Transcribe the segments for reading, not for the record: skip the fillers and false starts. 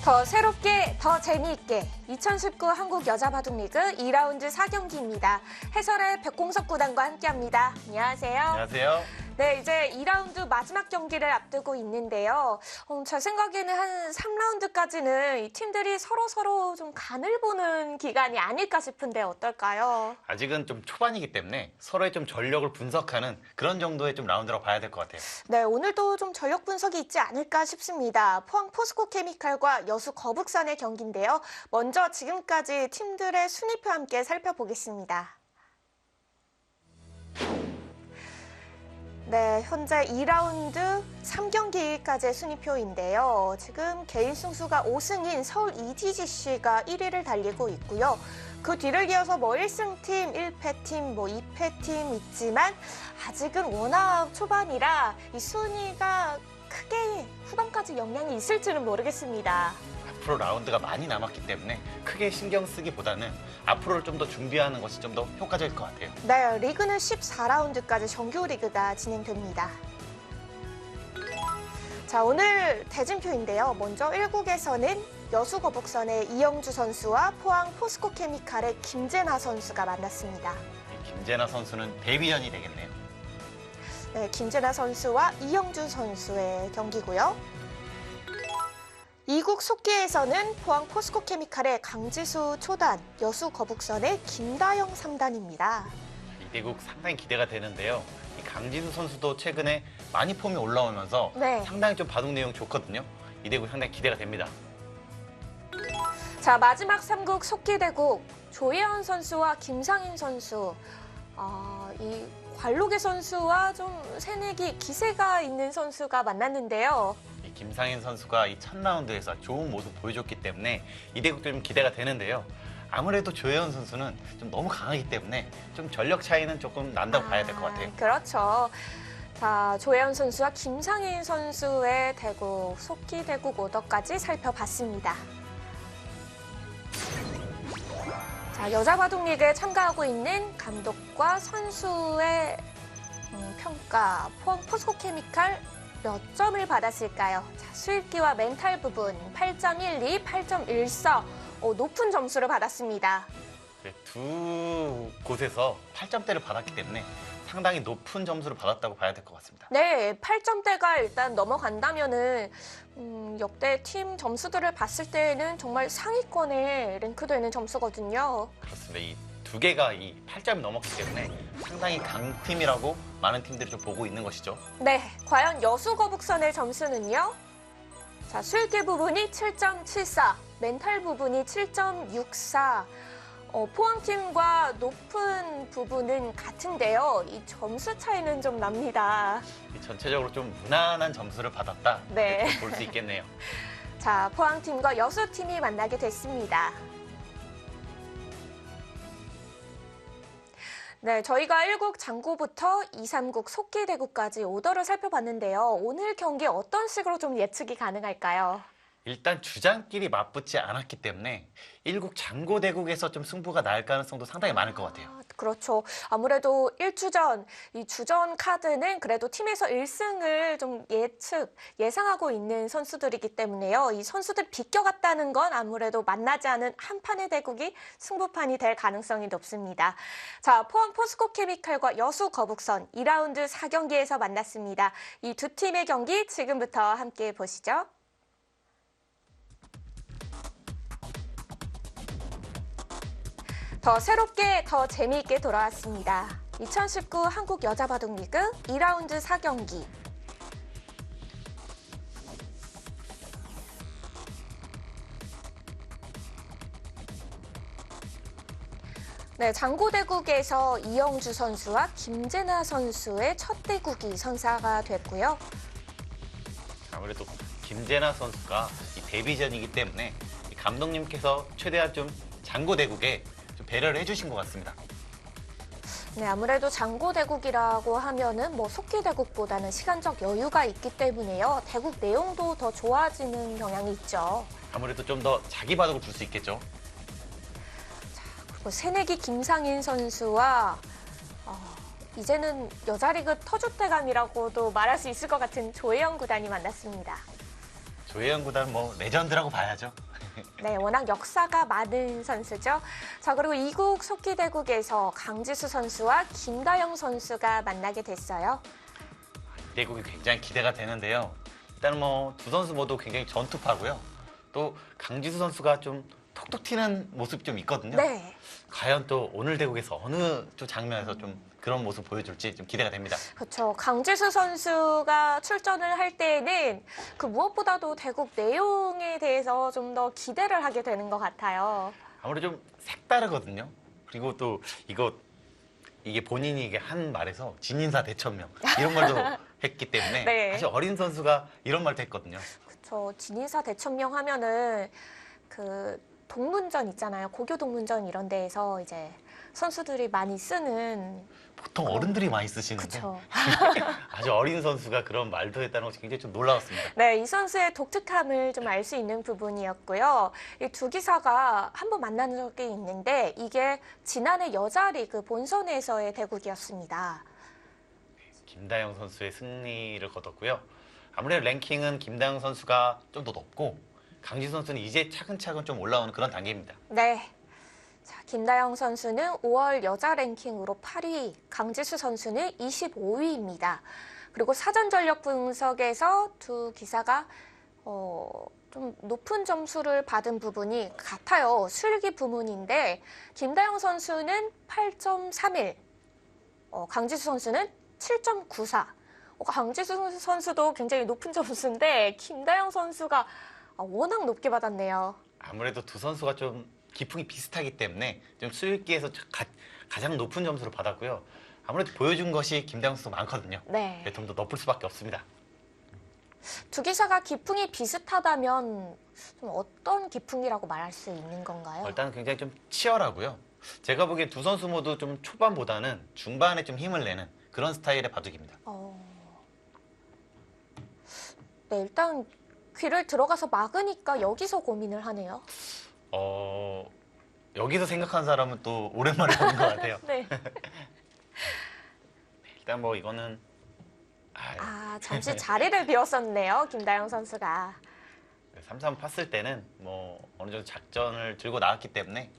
더 새롭게, 더 재미있게 2019 한국 여자바둑리그 2라운드 4경기입니다. 해설의 백공석 구단과 함께합니다. 안녕하세요. 안녕하세요. 네, 이제 2라운드 마지막 경기를 앞두고 있는데요. 제 생각에는 한 3라운드까지는 이 팀들이 서로 좀 간을 보는 기간이 아닐까 싶은데 어떨까요? 아직은 좀 초반이기 때문에 서로의 좀 전력을 분석하는 그런 정도의 좀 라운드라고 봐야 될 것 같아요. 네, 오늘도 좀 전력 분석이 있지 않을까 싶습니다. 포항 포스코케미칼과 여수 거북선의 경기인데요. 먼저 지금까지 팀들의 순위표 함께 살펴보겠습니다. 네, 현재 2라운드 3경기까지의 순위표인데요. 지금 개인 승수가 5승인 서울 EDGC가 1위를 달리고 있고요. 그 뒤를 이어서 1승팀, 1패팀, 2패팀 있지만 아직은 워낙 초반이라 이 순위가 크게 후반까지 영향이 있을지는 모르겠습니다. 앞으로 라운드가 많이 남았기 때문에 크게 신경 쓰기보다는 앞으로를 좀 더 준비하는 것이 좀 더 효과적일 것 같아요. 네, 리그는 14라운드까지 정규 리그가 진행됩니다. 자, 오늘 대진표인데요. 먼저 1국에서는 여수 거북선의 이영주 선수와 포항 포스코케미칼의 김재나 선수가 만났습니다. 김재나 선수는 데뷔전이 되겠네요. 네, 김재나 선수와 이영주 선수의 경기고요. 2국 속기에서는 포항 포스코케미칼의 강지수 초단, 여수 거북선의 김다영 3단입니다. 이 대국 상당히 기대가 되는데요. 이 강진수 선수도 최근에 많이 폼이 올라오면서 네. 상당히 좀 바둑 내용 좋거든요. 이 대국 상당히 기대가 됩니다. 자, 마지막 3국 속기 대국 조예현 선수와 김상인 선수. 이 관록의 선수와 좀 새내기 기세가 있는 선수가 만났는데요. 이 김상인 선수가 이 첫 라운드에서 좋은 모습 보여줬기 때문에 이 대국도 좀 기대가 되는데요. 아무래도 조혜원 선수는 좀 너무 강하기 때문에 좀 전력 차이는 조금 난다고 봐야 될 것 같아요. 그렇죠. 자, 조혜연 선수와 김상인 선수의 대국, 속기 대국 오더까지 살펴봤습니다. 자, 여자바둑리그에 참가하고 있는 감독과 선수의 평가, 포항 포스코케미칼 몇 점을 받았을까요? 자, 수입기와 멘탈 부분 8.12, 8.14, 높은 점수를 받았습니다. 네, 두 곳에서 8점대를 받았기 때문에 상당히 높은 점수를 받았다고 봐야 될 것 같습니다. 네, 8점대가 일단 넘어간다면은 역대 팀 점수들을 봤을 때는 정말 상위권에 랭크되는 점수거든요. 그렇습니다. 이 두 개가 이 8점이 넘었기 때문에 상당히 강팀이라고 많은 팀들이 좀 보고 있는 것이죠. 네, 과연 여수 거북선의 점수는요? 자, 수익계 부분이 7.74, 멘탈 부분이 7.64. 포항팀과 높은 부분은 같은데요. 이 점수 차이는 좀 납니다. 전체적으로 좀 무난한 점수를 받았다. 네. 이렇게 볼 수 있겠네요. 자, 포항팀과 여수팀이 만나게 됐습니다. 네, 저희가 1국 장고부터 2, 3국 속기 대국까지 오더를 살펴봤는데요. 오늘 경기 어떤 식으로 좀 예측이 가능할까요? 일단 주장끼리 맞붙지 않았기 때문에 1국 장고 대국에서 좀 승부가 날 가능성도 상당히 많을 것 같아요. 그렇죠. 아무래도 1주전, 이 주전 카드는 그래도 팀에서 1승을 좀 예상하고 있는 선수들이기 때문에요. 이 선수들 비껴갔다는 건 아무래도 만나지 않은 한 판의 대국이 승부판이 될 가능성이 높습니다. 자, 포항 포스코케미칼과 여수 거북선 2라운드 4경기에서 만났습니다. 이 두 팀의 경기 지금부터 함께 보시죠. 더 새롭게, 더 재미있게 돌아왔습니다. 2019 한국 여자바둑리그 2라운드 4경기. 네, 장고대국에서 이영주 선수와 김재나 선수의 첫 대국이 선사가 됐고요. 아무래도 김재나 선수가 이 데뷔전이기 때문에 이 감독님께서 최대한 좀 장고 대국에 좀 배려를 해주신 것 같습니다. 네, 아무래도 장고대국이라고 하면은 속기 대국보다는 시간적 여유가 있기 때문에요. 대국 내용도 더 좋아지는 경향이 있죠. 아무래도 좀 더 자기 바둑을 줄 수 있겠죠. 그리고 새내기 김상인 선수와 이제는 여자리그 터줏대감이라고도 말할 수 있을 것 같은 조혜영 구단이 만났습니다. 조혜연 구단 뭐 레전드라고 봐야죠. 네, 워낙 역사가 많은 선수죠. 자, 그리고 이국 속기대국에서 강지수 선수와 김다영 선수가 만나게 됐어요. 대국이 굉장히 기대가 되는데요. 일단 뭐 두 선수 모두 굉장히 전투파고요. 또 강지수 선수가 좀 톡톡 튀는 모습이 좀 있거든요. 네. 과연 또 오늘 대국에서 어느 좀 장면에서 좀 그런 모습 보여줄지 좀 기대가 됩니다. 그렇죠. 강지수 선수가 출전을 할 때에는 그 무엇보다도 대국 내용에 대해서 좀 더 기대를 하게 되는 것 같아요. 아무래도 좀 색다르거든요. 그리고 또 이게 본인이 이게 한 말에서 진인사 대천명 이런 말도 했기 때문에 네. 사실 어린 선수가 이런 말도 했거든요. 그렇죠. 진인사 대천명 하면은 그 동문전 있잖아요. 고교 동문전 이런 데에서 이제 선수들이 많이 쓰는 보통 어른들이 많이 쓰시는데 그렇죠. 아주 어린 선수가 그런 말도 했다는 것이 굉장히 좀 놀라웠습니다. 네, 이 선수의 독특함을 좀 알 수 있는 부분이었고요. 이 두 기사가 한번 만난 적이 있는데 이게 지난해 여자 리그 본선에서의 대국이었습니다. 김다영 선수의 승리를 거뒀고요. 아무래도 랭킹은 김다영 선수가 좀 더 높고 강지수 선수는 이제 차근차근 좀 올라오는 그런 단계입니다. 네. 자, 김다영 선수는 5월 여자 랭킹으로 8위, 강지수 선수는 25위입니다. 그리고 사전 전력 분석에서 두 기사가 좀 높은 점수를 받은 부분이 같아요. 술기 부문인데 김다영 선수는 8.31, 강지수 선수는 7.94. 강지수 선수도 굉장히 높은 점수인데 김다영 선수가 워낙 높게 받았네요. 아무래도 두 선수가 좀 기풍이 비슷하기 때문에 좀 수익기에서 가장 높은 점수를 받았고요. 아무래도 보여준 것이 김다영 선수 많거든요. 네. 좀 더 높을 수밖에 없습니다. 두 기사가 기풍이 비슷하다면 좀 어떤 기풍이라고 말할 수 있는 건가요? 일단 굉장히 좀 치열하고요. 제가 보기엔 두 선수 모두 좀 초반보다는 중반에 좀 힘을 내는 그런 스타일의 바둑입니다. 네, 일단 귀를 들어가서 막으니까 여기서 고민을 하네요. 여기서 생각한 사람은 또 오랜만에 보는 것 같아요. 네. 일단 뭐 이거는 잠시 자리를 비웠었네요, 김다영 선수가. 3-3 팠을 때는 뭐 어느 정도 작전을 들고 나왔기 때문에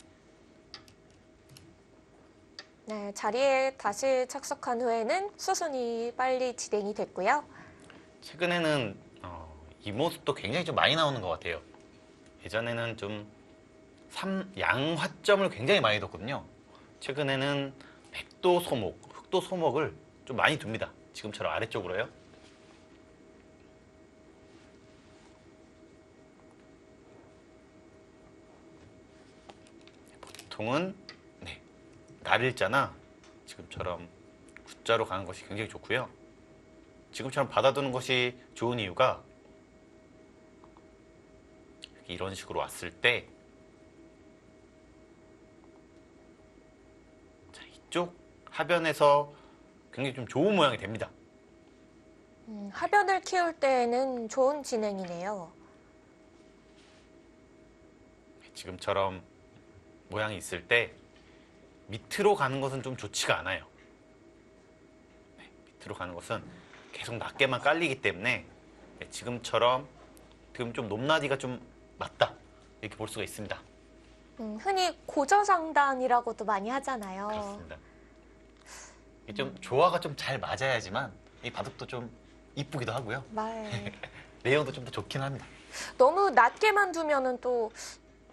네, 자리에 다시 착석한 후에는 수순이 빨리 진행이 됐고요. 최근에는 이 모습도 굉장히 좀 많이 나오는 것 같아요. 예전에는 좀 양화점을 굉장히 많이 뒀거든요. 최근에는 백도 소목, 흑도 소목을 좀 많이 둡니다. 지금처럼 아래쪽으로요. 보통은 날일자나 지금처럼 굿자로 가는 것이 굉장히 좋고요. 지금처럼 받아두는 것이 좋은 이유가 이런 식으로 왔을 때 이쪽 하변에서 굉장히 좀 좋은 모양이 됩니다. 하변을 키울 때에는 좋은 진행이네요. 지금처럼 모양이 있을 때 밑으로 가는 것은 좀 좋지가 않아요. 밑으로 가는 것은 계속 낮게만 깔리기 때문에 지금처럼 지금 좀 높낮이가 좀 맞다 이렇게 볼 수가 있습니다. 흔히 고저상단이라고도 많이 하잖아요. 그렇습니다. 좀 조화가 좀 잘 맞아야지만 이 바둑도 좀 이쁘기도 하고요. 네. 내용도 좀 더 좋긴 합니다. 너무 낮게만 두면은 또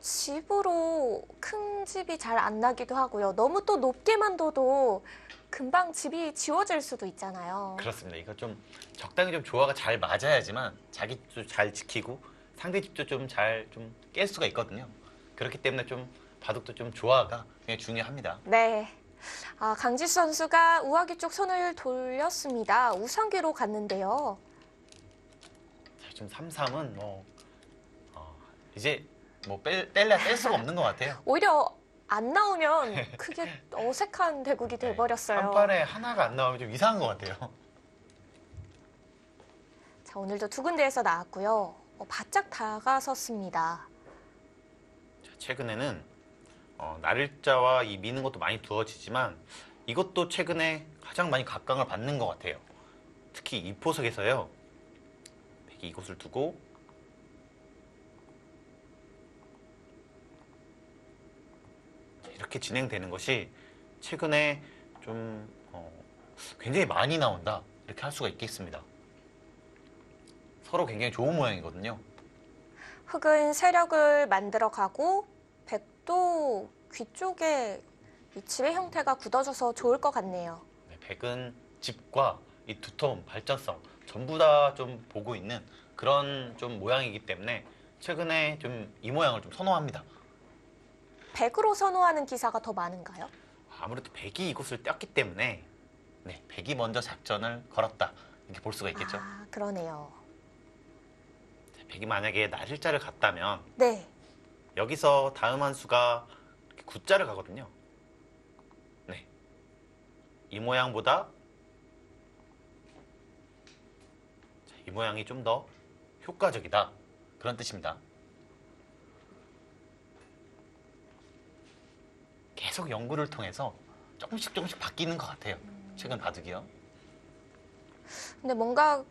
집으로 큰 집이 잘 안 나기도 하고요. 너무 또 높게만 둬도 금방 집이 지워질 수도 있잖아요. 그렇습니다. 이거 좀 적당히 좀 조화가 잘 맞아야지만 자기 집도 잘 지키고 상대 집도 좀 잘 좀 깰 수가 있거든요. 그렇기 때문에 좀 바둑도 좀 조화가 굉장히 중요합니다. 네. 강지수 선수가 우아기 쪽 손을 돌렸습니다. 우상기로 갔는데요. 지금 3-3은 이제 뭐 뗄래야 뗄 수가 없는 것 같아요. 오히려 안 나오면 크게 어색한 대국이 돼버렸어요. 한 판에 하나가 안 나오면 좀 이상한 것 같아요. 자, 오늘도 두 군데에서 나왔고요. 바짝 다가섰습니다. 최근에는 날일자와 이 미는 것도 많이 두어지지만 이것도 최근에 가장 많이 각광을 받는 것 같아요. 특히 이 포석에서요. 백이 이곳을 두고 이렇게 진행되는 것이 최근에 좀 굉장히 많이 나온다 이렇게 할 수가 있겠습니다. 서로 굉장히 좋은 모양이거든요. 흑은 세력을 만들어가고 백도 귀 쪽에 이 집의 형태가 굳어져서 좋을 것 같네요. 네, 백은 집과 이 두터움, 발전성 전부 다 좀 보고 있는 그런 좀 모양이기 때문에 최근에 좀 이 모양을 좀 선호합니다. 백으로 선호하는 기사가 더 많은가요? 아무래도 백이 이곳을 떴기 때문에 네, 백이 먼저 작전을 걸었다 이렇게 볼 수가 있겠죠. 아, 그러네요. 백이 만약에 날일자를 갔다면 네. 여기서 다음 한 수가 이렇게 굿자를 가거든요. 네, 이 모양보다 이 모양이 좀 더 효과적이다 그런 뜻입니다. 계속 연구를 통해서 조금씩 바뀌는 것 같아요. 최근 바둑이요. 근데 뭔가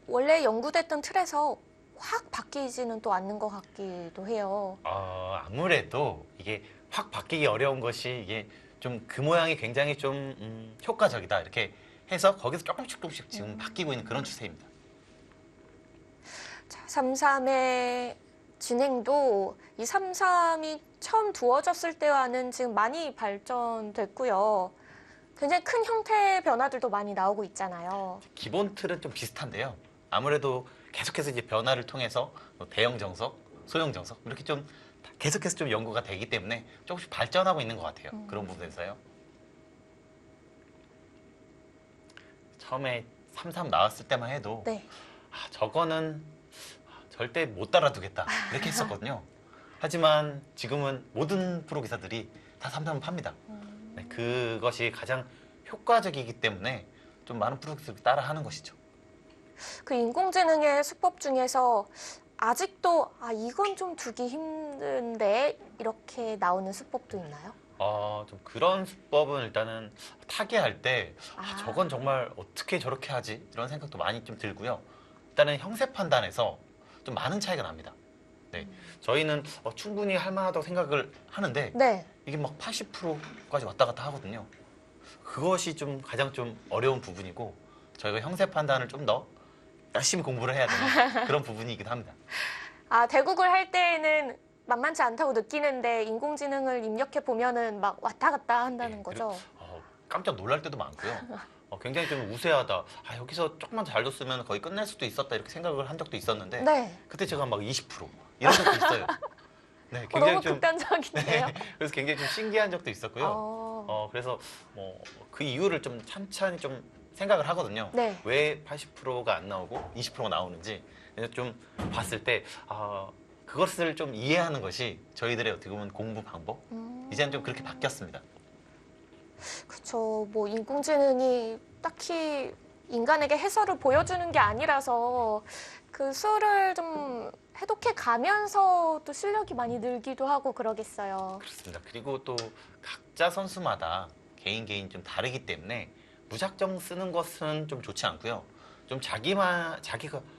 원래 연구됐던 틀에서 확 바뀌지는 또 않는 것 같기도 해요. 아무래도 이게 확 바뀌기 어려운 것이 이게 좀 그 모양이 굉장히 좀 효과적이다 이렇게 해서 거기서 조금씩 지금 바뀌고 있는 그런 추세입니다. 자, 3-3의 진행도 이 3-3이 처음 두어졌을 때와는 지금 많이 발전됐고요. 굉장히 큰 형태의 변화들도 많이 나오고 있잖아요. 기본 틀은 좀 비슷한데요. 아무래도 계속해서 이제 변화를 통해서 대형 정석, 소형 정석 이렇게 좀 계속해서 좀 연구가 되기 때문에 조금씩 발전하고 있는 것 같아요. 그런 부분에서요. 처음에 3-3 나왔을 때만 해도 네. 저거는 절대 못 따라두겠다 이렇게 했었거든요. 하지만 지금은 모든 프로 기사들이 다 3-3을 팝니다. 네, 그것이 가장 효과적이기 때문에 좀 많은 프로 기사들이 따라하는 것이죠. 그 인공지능의 수법 중에서 아직도 이건 좀 두기 힘든데 이렇게 나오는 수법도 있나요? 좀 그런 수법은 일단은 타개할 때 아. 저건 정말 어떻게 저렇게 하지? 이런 생각도 많이 좀 들고요. 일단은 형세 판단에서 좀 많은 차이가 납니다. 네, 저희는 충분히 할 만하다고 생각을 하는데 네. 이게 막 80%까지 왔다 갔다 하거든요. 그것이 좀 가장 좀 어려운 부분이고 저희가 형세 판단을 좀 더 열심히 공부를 해야 되는 그런 부분이기도 합니다. 대국을 할 때에는 만만치 않다고 느끼는데 인공지능을 입력해 보면은 막 왔다 갔다 한다는 네, 거죠. 그리고, 깜짝 놀랄 때도 많고요. 굉장히 좀 우세하다. 여기서 조금만 잘 뒀으면 거의 끝낼 수도 있었다 이렇게 생각을 한 적도 있었는데 네. 그때 제가 막 20% 이런 적도 있어요. 네, 굉장히 너무 좀 극단적인데요. 네, 그래서 굉장히 좀 신기한 적도 있었고요. 어. 그래서 뭐 그 이유를 좀 찬찬히 좀 생각을 하거든요. 네. 왜 80%가 안 나오고 20%가 나오는지 그래서 좀 봤을 때 그것을 좀 이해하는 것이 저희들의 어떻게 보면 공부 방법 이제는 좀 그렇게 바뀌었습니다. 그렇죠. 뭐 인공지능이 딱히 인간에게 해설을 보여주는 게 아니라서 그 수를 좀 해독해 가면서 또 실력이 많이 늘기도 하고 그러겠어요. 그렇습니다. 그리고 또 각자 선수마다 개인 좀 다르기 때문에 무작정 쓰는 것은 좀 좋지 않고요. 좀 자기가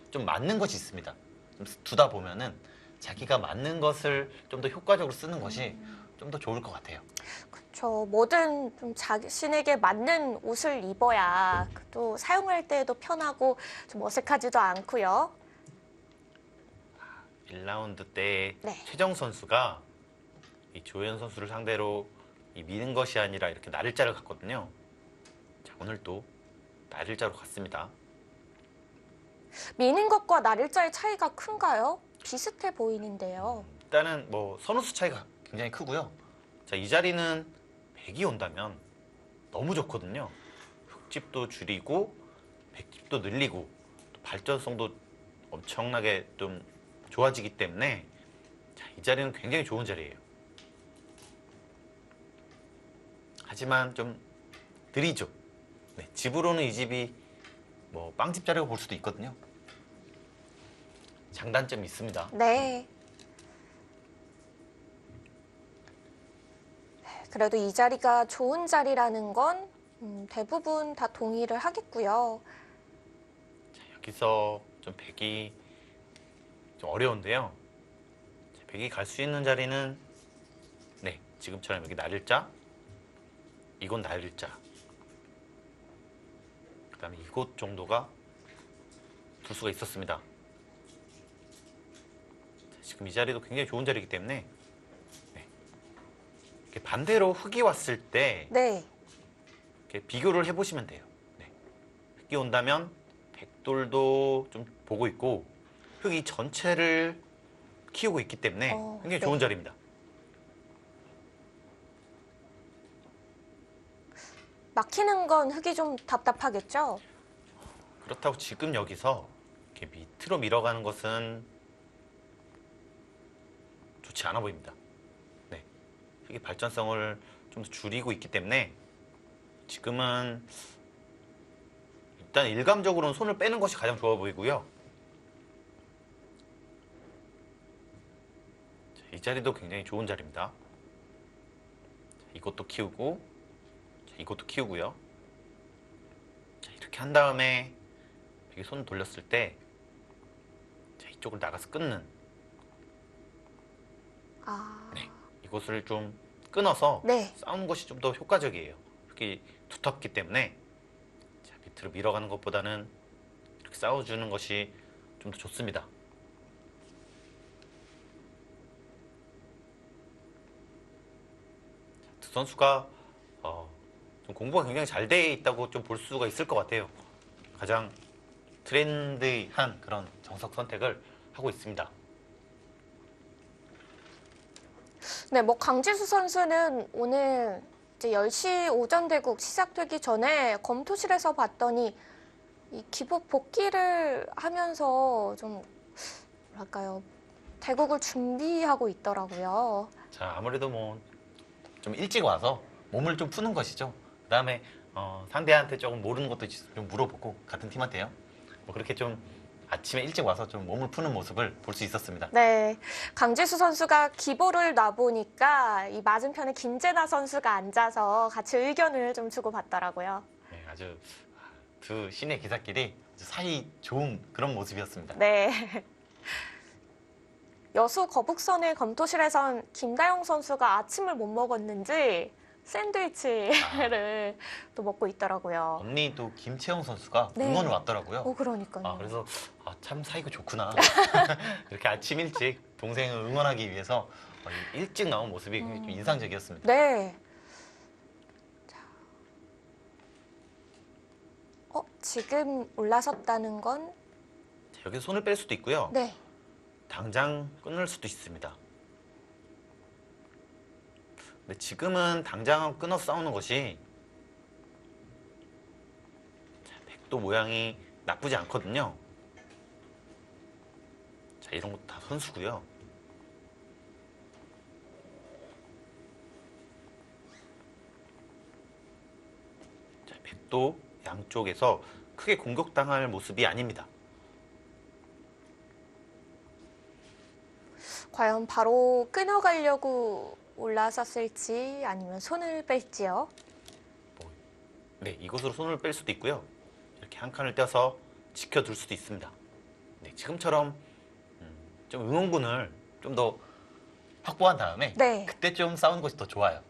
좀 맞는 것이 있습니다. 좀 두다 보면은 자기가 맞는 것을 좀 더 효과적으로 쓰는 것이 좀 더 좋을 것 같아요. 그렇죠. 뭐든 좀 자신에게 맞는 옷을 입어야 또 사용할 때에도 편하고 좀 어색하지도 않고요. 1라운드 때 네. 최정 선수가 이 조현 선수를 상대로 미는 것이 아니라 이렇게 나를자를 갔거든요. 자, 오늘 또 나를자로 갔습니다. 미는 것과 날일자의 차이가 큰가요? 비슷해 보이는데요. 일단은 뭐 선호수 차이가 굉장히 크고요. 자, 이 자리는 100이 온다면 너무 좋거든요. 흑집도 줄이고 백집도 늘리고 또 발전성도 엄청나게 좀 좋아지기 때문에 자, 이 자리는 굉장히 좋은 자리예요. 하지만 좀 느리죠. 네, 집으로는 이 집이 뭐 빵집 자리라고 볼 수도 있거든요. 장단점이 있습니다. 네. 그래도 이 자리가 좋은 자리라는 건 대부분 다 동의를 하겠고요. 자, 여기서 좀 백이 좀 어려운데요. 백이 갈 수 있는 자리는 네, 지금처럼 여기 날일자, 이건 날일자, 그 다음에 이곳 정도가 둘 수가 있었습니다. 지금 이 자리도 굉장히 좋은 자리이기 때문에 네. 이렇게 반대로 흙이 왔을 때 네. 이렇게 비교를 해보시면 돼요. 네. 흙이 온다면 백돌도 좀 보고 있고 흙이 전체를 키우고 있기 때문에 굉장히 네. 좋은 자리입니다. 막히는 건 흙이 좀 답답하겠죠? 그렇다고 지금 여기서 이렇게 밑으로 밀어가는 것은 좋지 않아 보입니다. 네. 흙이 발전성을 좀 더 줄이고 있기 때문에 지금은 일단 일감적으로는 손을 빼는 것이 가장 좋아 보이고요. 자, 이 자리도 굉장히 좋은 자리입니다. 자, 이것도 키우고, 자, 이것도 키우고요. 자, 이렇게 한 다음에 여기 손을 돌렸을 때 자, 이쪽을 나가서 끊는 아, 네, 이것을 좀 끊어서 네. 싸우는 것이 좀 더 효과적이에요. 흙이 두텁기 때문에 자, 밑으로 밀어가는 것보다는 이렇게 싸워주는 것이 좀 더 좋습니다. 두 선수가 좀 공부가 굉장히 잘 돼 있다고 좀 볼 수가 있을 것 같아요. 가장 트렌디한 그런 정석 선택을 하고 있습니다. 네, 뭐 강지수 선수는 오늘 이제 10시 오전 대국 시작되기 전에 검토실에서 봤더니 이 기복 복귀를 하면서 좀 뭐랄까요, 대국을 준비하고 있더라고요. 자, 아무래도 뭐 좀 일찍 와서 몸을 좀 푸는 것이죠. 그다음에 상대한테 조금 모르는 것도 좀 물어보고 같은 팀한테요. 뭐 그렇게 좀 아침에 일찍 와서 좀 몸을 푸는 모습을 볼 수 있었습니다. 네, 강지수 선수가 기보를 놔보니까 이 맞은편에 김재나 선수가 앉아서 같이 의견을 좀 주고받더라고요. 네, 아주 두 신의 기사끼리 아주 사이 좋은 그런 모습이었습니다. 네. 여수 거북선의 검토실에선 김다영 선수가 아침을 못 먹었는지 샌드위치를 또 먹고 있더라고요. 언니도 김채영 선수가 네. 응원을 왔더라고요. 그러니까요. 그래서 참 사이가 좋구나. 이렇게 아침 일찍 동생을 응원하기 위해서 일찍 나온 모습이 굉장히 좀 인상적이었습니다. 네. 자. 지금 올라섰다는 건? 자, 여기서 손을 뺄 수도 있고요. 네. 당장 끊을 수도 있습니다. 근데 지금은 당장 끊어 싸우는 것이 자, 백도 모양이 나쁘지 않거든요. 자, 이런 것도 다 선수고요. 자, 백도 양쪽에서 크게 공격당할 모습이 아닙니다. 과연 바로 끊어가려고 올라섰을지 아니면 손을 뺄지요? 네, 이곳으로 손을 뺄 수도 있고요. 이렇게 한 칸을 떼서 지켜둘 수도 있습니다. 네, 지금처럼 좀 응원군을 좀 더 확보한 다음에 네. 그때 좀 싸우는 것이 더 좋아요.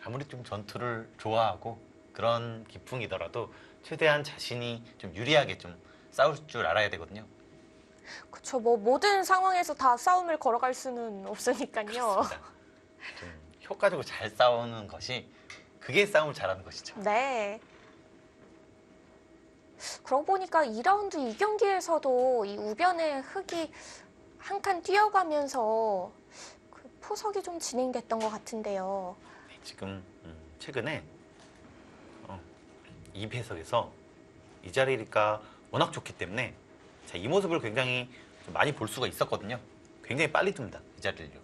아무리 좀 전투를 좋아하고 그런 기풍이더라도 최대한 자신이 좀 유리하게 좀 싸울 줄 알아야 되거든요. 그쵸, 뭐 모든 상황에서 다 싸움을 걸어갈 수는 없으니까요. 그렇습니다. 좀 효과적으로 잘 싸우는 것이 그게 싸움을 잘하는 것이죠. 네. 그러고 보니까 2라운드 2경기에서도 이 우변의 흙이 한 칸 뛰어가면서 그 포석이 좀 진행됐던 것 같은데요. 네, 지금 최근에 이 배석에서 이 자리가 워낙 좋기 때문에 자, 이 모습을 굉장히 좀 많이 볼 수가 있었거든요. 굉장히 빨리 듭니다. 이 자리를요.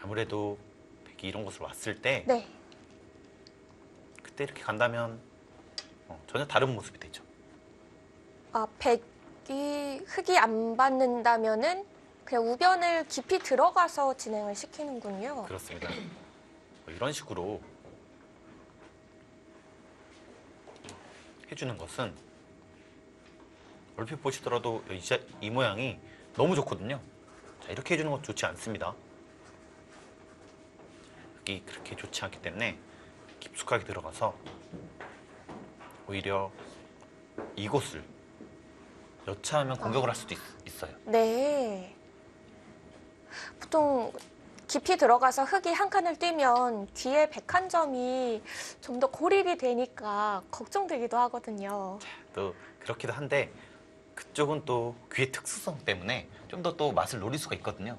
아무래도 백이 이런 곳으로 왔을 때 네. 그때 이렇게 간다면 전혀 다른 모습이 되죠. 아, 백이 흙이 안 받는다면은 그냥 우변을 깊이 들어가서 진행을 시키는군요. 그렇습니다. 이런 식으로 해주는 것은 얼핏 보시더라도 이 모양이 너무 좋거든요. 자, 이렇게 해주는 것도 좋지 않습니다. 흙이 그렇게 좋지 않기 때문에 깊숙하게 들어가서 오히려 이곳을 여차하면 공격을 할 수도 있어요. 네. 보통 깊이 들어가서 흙이 한 칸을 뛰면 뒤에 백한점이 좀 더 고립이 되니까 걱정되기도 하거든요. 또 그렇기도 한데 그쪽은 또 귀의 특수성 때문에 좀 더 또 맛을 노릴 수가 있거든요.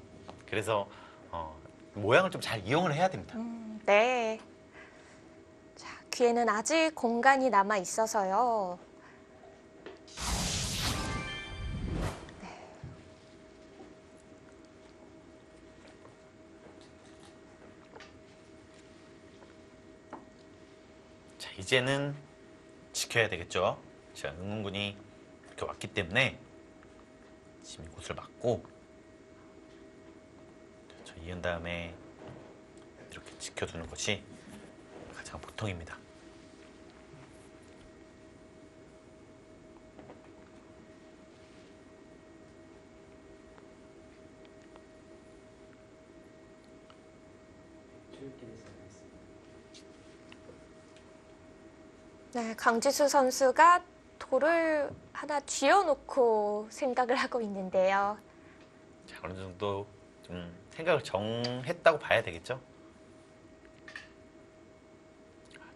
그래서 모양을 좀 잘 이용을 해야 됩니다. 네. 자, 귀에는 아직 공간이 남아 있어서요. 자, 이제는 지켜야 되겠죠. 제가 응원군이 이렇게 왔기 때문에 지금 이곳을 막고 저 이은 다음에 이렇게 지켜두는 것이 가장 보통입니다. 네, 강지수 선수가 돌을 하나 쥐어놓고 생각을 하고 있는데요. 자, 어느 정도 좀 생각을 정했다고 봐야 되겠죠.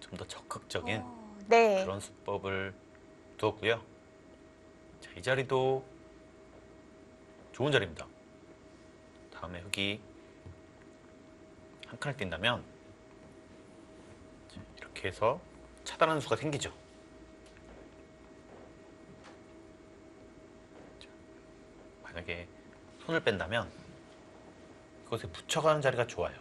좀 더 적극적인 네. 그런 수법을 두었고요. 자, 이 자리도 좋은 자리입니다. 다음에 흙이 한 칸을 뛴다면 자, 이렇게 해서 차단하는 수가 생기죠. 자, 만약에 손을 뺀다면 이것에 붙여가는 자리가 좋아요.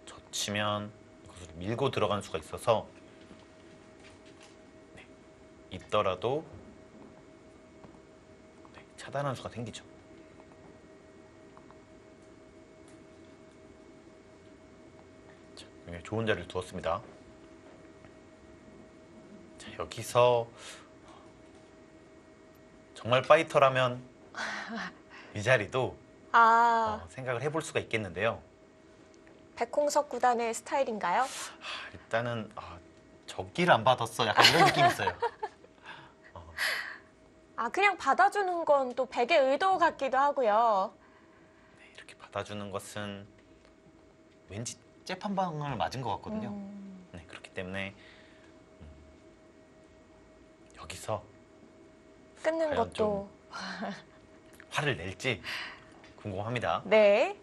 젖히면 이것으로 밀고 들어가는 수가 있어서 네, 있더라도 네, 차단하는 수가 생기죠. 자, 좋은 자리를 두었습니다. 자, 여기서 정말 파이터라면 이 자리도 생각을 해볼 수가 있겠는데요. 백홍석 구단의 스타일인가요? 일단은 저기를 안 받았어 약간 이런 느낌이 있어요. 그냥 받아주는 건 또 백의 의도 같기도 하고요. 네, 이렇게 받아주는 것은 왠지 잽 한 방을 맞은 것 같거든요. 네, 그렇기 때문에 여기서 끊는 과연 것도. 좀 화를 낼지 궁금합니다. 네.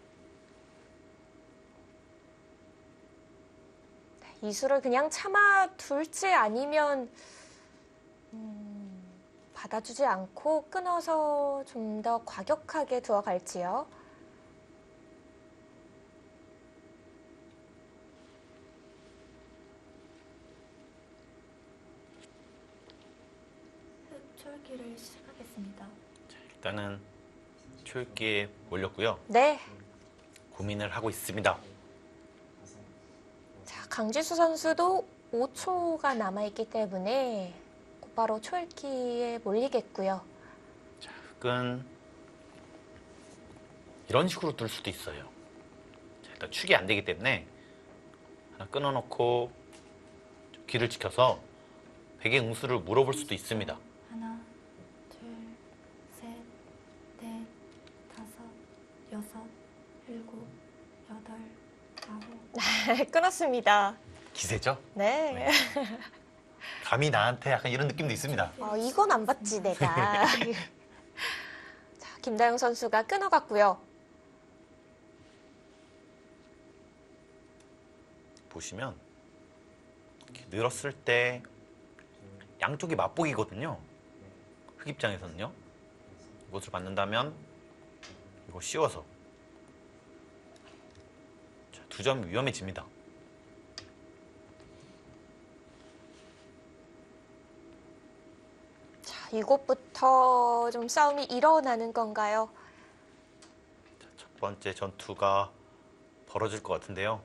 이수를 그냥 참아둘지 아니면 받아주지 않고 끊어서 좀 더 과격하게 들어갈지요. 흙철기를 시작하겠습니다. 자, 일단은 초읽기에 몰렸고요. 네. 고민을 하고 있습니다. 자, 강지수 선수도 5초가 남아있기 때문에 곧바로 초읽기에 몰리겠고요. 자, 흙은 이런 식으로 뚫을 수도 있어요. 자, 일단 축이 안 되기 때문에 하나 끊어놓고 귀를 지켜서 백의 응수를 물어볼 수도 있습니다. 하나, 둘, 셋, 넷, 다섯, 여섯, 일곱, 여덟, 아홉. 끊었습니다. 기세죠? 네. 감히 나한테 약간 이런 느낌도 있습니다. 이건 안 봤지, 내가. 자, 김다영 선수가 끊어갔고요. 보시면 이렇게 늘었을 때 양쪽이 맞보기거든요. 흙 입장에서는요. 이것을 받는다면 이거 씌워서 두 점 위험해집니다. 자, 이곳부터 좀 싸움이 일어나는 건가요? 자, 첫 번째 전투가 벌어질 것 같은데요.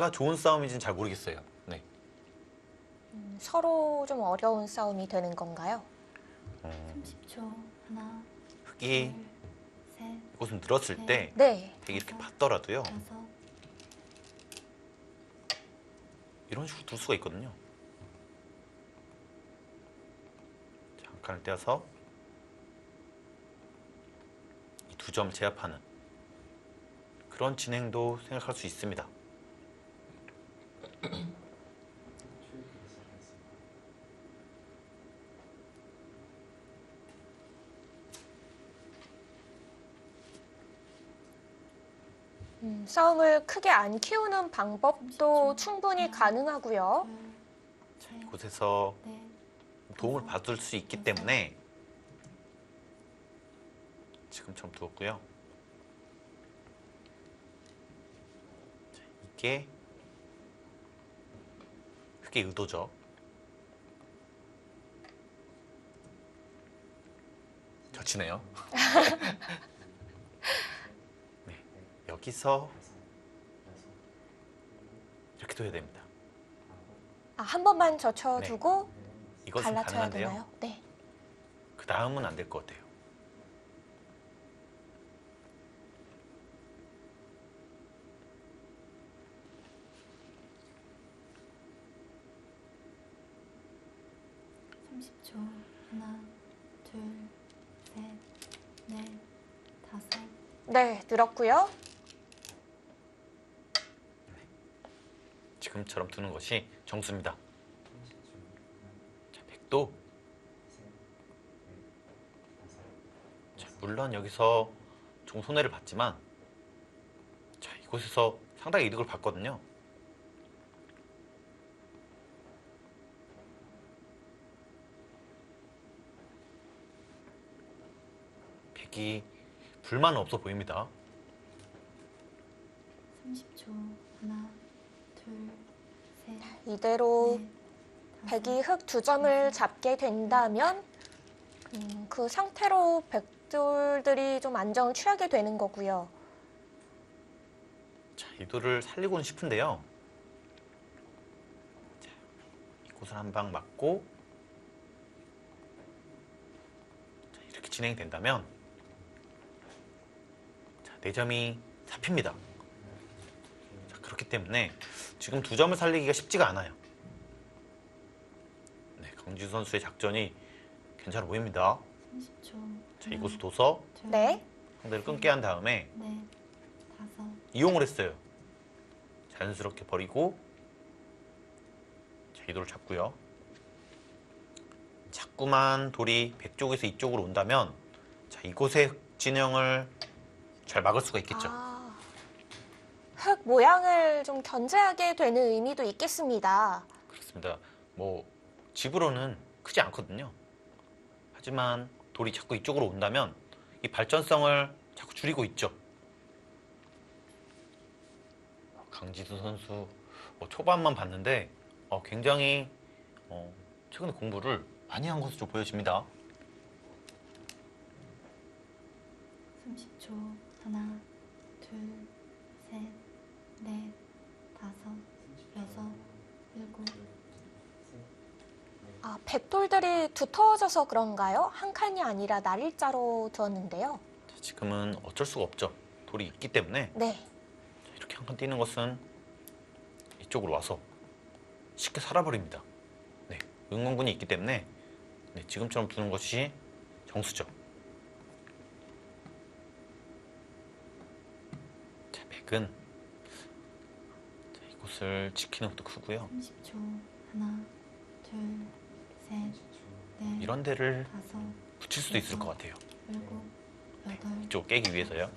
누가 좋은 싸움인지는 잘 모르겠어요. 네. 서로 좀 어려운 싸움이 되는 건가요? 30초. 하나, 흑이 둘, 셋, 이곳을 늘었을 때 네. 백이 이렇게 받더라도요. 다섯. 이런 식으로 둘 수가 있거든요. 자, 한 칸을 떼어서 이 두 점 제압하는 그런 진행도 생각할 수 있습니다. 싸움을 크게 안 키우는 방법도 30초. 충분히 하나, 가능하고요. 둘, 셋, 이곳에서 넷, 도움을 받을 수 있기 때문에 지금처럼 두었고요. 자, 이게 흑의 의도죠. 겹치네요. 네, 여기서 이렇게 둬야 됩니다. 아, 한 번만 젖혀두고 이것은 갈라쳐야 가능한데요. 되나요? 네. 그 다음은 안 될 것 같아요. 초 하나, 둘, 셋, 넷, 다섯. 네, 늘었고요. 지금처럼 두는 것이 정수입니다. 자, 백도. 자, 물론 여기서 좀 손해를 봤지만 자, 이곳에서 상당히 이득을 봤거든요. 백이 불만은 없어 보입니다. 30초 하나, 둘, 셋, 이대로 넷, 백이 흑 두 점을 잡게 된다면 그 상태로 백돌들이 좀 안정을 취하게 되는 거고요. 자, 이도를 살리고는 싶은데요. 자, 이곳을 한 방 맞고 자, 이렇게 진행이 된다면 자, 4점이 잡힙니다. 자, 그렇기 때문에 지금 2점을 살리기가 쉽지가 않아요. 네, 강지수 선수의 작전이 괜찮아 보입니다. 30초. 자, 이곳을 둬서 네. 상대를 끊게 한 다음에 넷, 다섯. 이용을 했어요. 자연스럽게 버리고 자, 이도를 잡고요. 자꾸만 돌이 백 쪽에서 이쪽으로 온다면 자, 이곳의 진영을 잘 막을 수가 있겠죠. 아, 흑 모양을 좀 견제하게 되는 의미도 있겠습니다. 그렇습니다. 뭐 집으로는 크지 않거든요. 하지만 돌이 자꾸 이쪽으로 온다면 이 발전성을 자꾸 줄이고 있죠. 강지수 선수 초반만 봤는데 굉장히 최근에 공부를 많이 한 것으로 보여집니다. 30초 하나, 둘, 셋, 넷, 다섯, 여섯, 일곱. 아, 백돌들이 두터워져서 그런가요? 한 칸이 아니라 날일자로 두었는데요. 자, 지금은 어쩔 수가 없죠. 돌이 있기 때문에 네. 자, 이렇게 한 칸 뛰는 것은 이쪽으로 와서 쉽게 살아버립니다. 네, 응원군이 있기 때문에 네, 지금처럼 두는 것이 정수죠. 자, 백은 자, 이곳을 지키는 것도 크고요. 30초 하나, 둘, 셋, 넷, 이런 데를 다섯, 붙일 수도 있을 것 같아요. 일곱, 여덟. 이쪽 깨기 위해서요.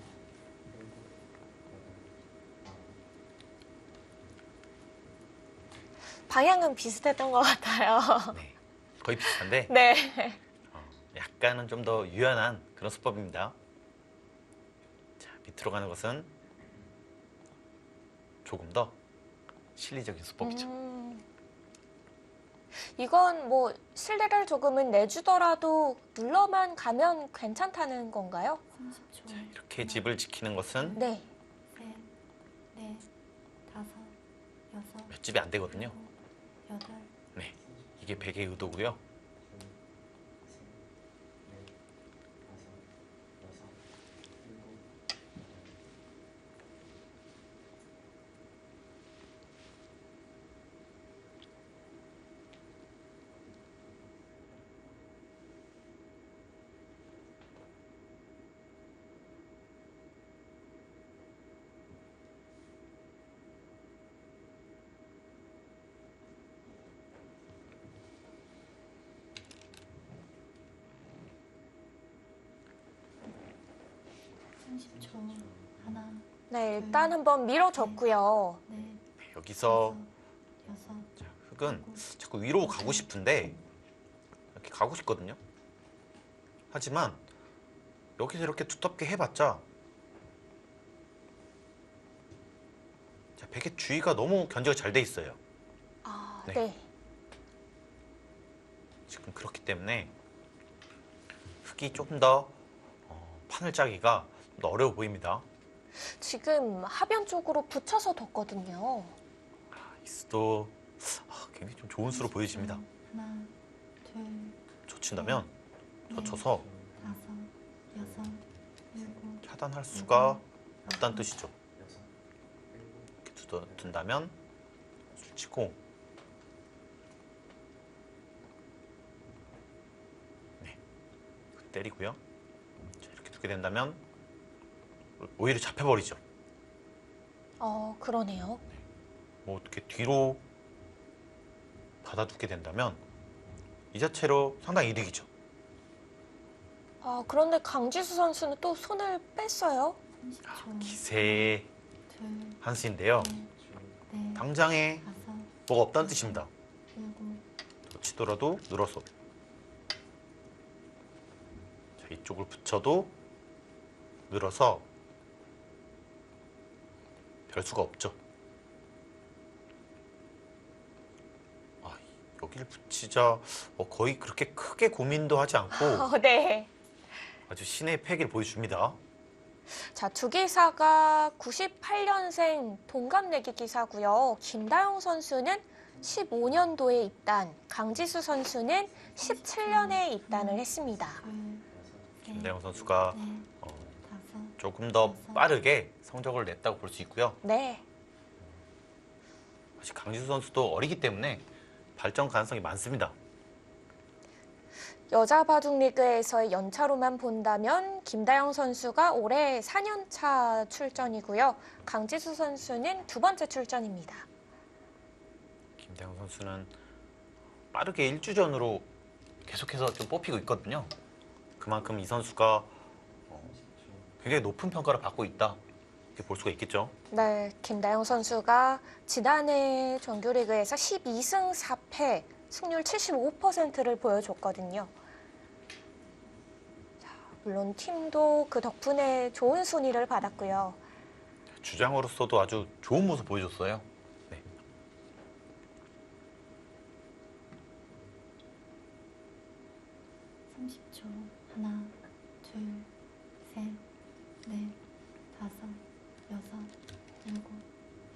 방향은 비슷했던 것 같아요. 네, 거의 비슷한데 네. 약간은 좀 더 유연한 그런 수법입니다. 자, 밑으로 가는 것은 조금 더 실리적인 수법이죠. 이건 뭐 실내를 조금은 내주더라도 눌러만 가면 괜찮다는 건가요? 30초. 이렇게 집을 지키는 것은 네. 셋, 넷, 다섯, 여섯, 몇 집이 안 되거든요. 일곱, 여덟, 네, 이게 백의 의도고요. 삼십 초 하나, 네, 일단 한번 밀어줬고요. 넷, 네, 여기서 다섯, 여섯, 자, 흙은 자꾸 위로 가고 싶은데 이렇게 가고 싶거든요. 하지만 여기서 이렇게 두텁게 해봤자 자, 백의 주위가 너무 견제가 잘 돼 있어요. 아, 네. 네. 지금 그렇기 때문에 흙이 조금 더 판을 짜기가 좀 더 어려워 보입니다. 지금 하변 쪽으로 붙여서 뒀거든요. 이스도 굉장히 좀 좋은 수로 보여집니다. 하나, 둘, 젖힌다면 젖혀서 다섯, 여섯, 일곱, 차단할 수가 없다는 뜻이죠. 이렇게 둔다면 치고 네, 때리고요. 자, 이렇게 두게 된다면 오히려 잡혀버리죠. 그러네요. 뭐 어떻게 뒤로 받아두게 된다면 이 자체로 상당히 이득이죠. 그런데 강지수 선수는 또 손을 뺐어요. 30초, 기세의 둘, 한 수인데요. 넷, 당장에 다섯, 뭐가 없다는 뜻입니다. 일곱, 치더라도 늘어서 자, 이쪽을 붙여도 늘어서 별 수가 없죠. 여기를 붙이자 거의 그렇게 크게 고민도 하지 않고 네. 아주 신의 패기를 보여줍니다. 자, 두 기사가 98년생 동갑내기 기사고요. 김다영 선수는 15년도에 입단, 강지수 선수는 17년에 입단을 했습니다. 둘, 셋, 김다영 선수가 넷, 어, 다섯, 조금 더 빠르게 성적을 냈다고 볼 수 있고요. 네. 사실 강지수 선수도 어리기 때문에 발전 가능성이 많습니다. 여자 바둑 리그에서의 연차로만 본다면 김다영 선수가 올해 4년차 출전이고요. 강지수 선수는 두 번째 출전입니다. 김다영 선수는 빠르게 1주전으로 계속해서 좀 뽑히고 있거든요. 그만큼 이 선수가 굉장히 높은 평가를 받고 있다 이렇게 볼 수가 있겠죠. 네, 김다영 선수가 지난해 정규리그에서 12승 4패, 승률 75%를 보여줬거든요. 자, 물론 팀도 그 덕분에 좋은 순위를 받았고요. 주장으로서도 아주 좋은 모습 보여줬어요. 네. 삼십 초 하나, 둘, 셋, 넷, 다섯, 여섯, 일곱,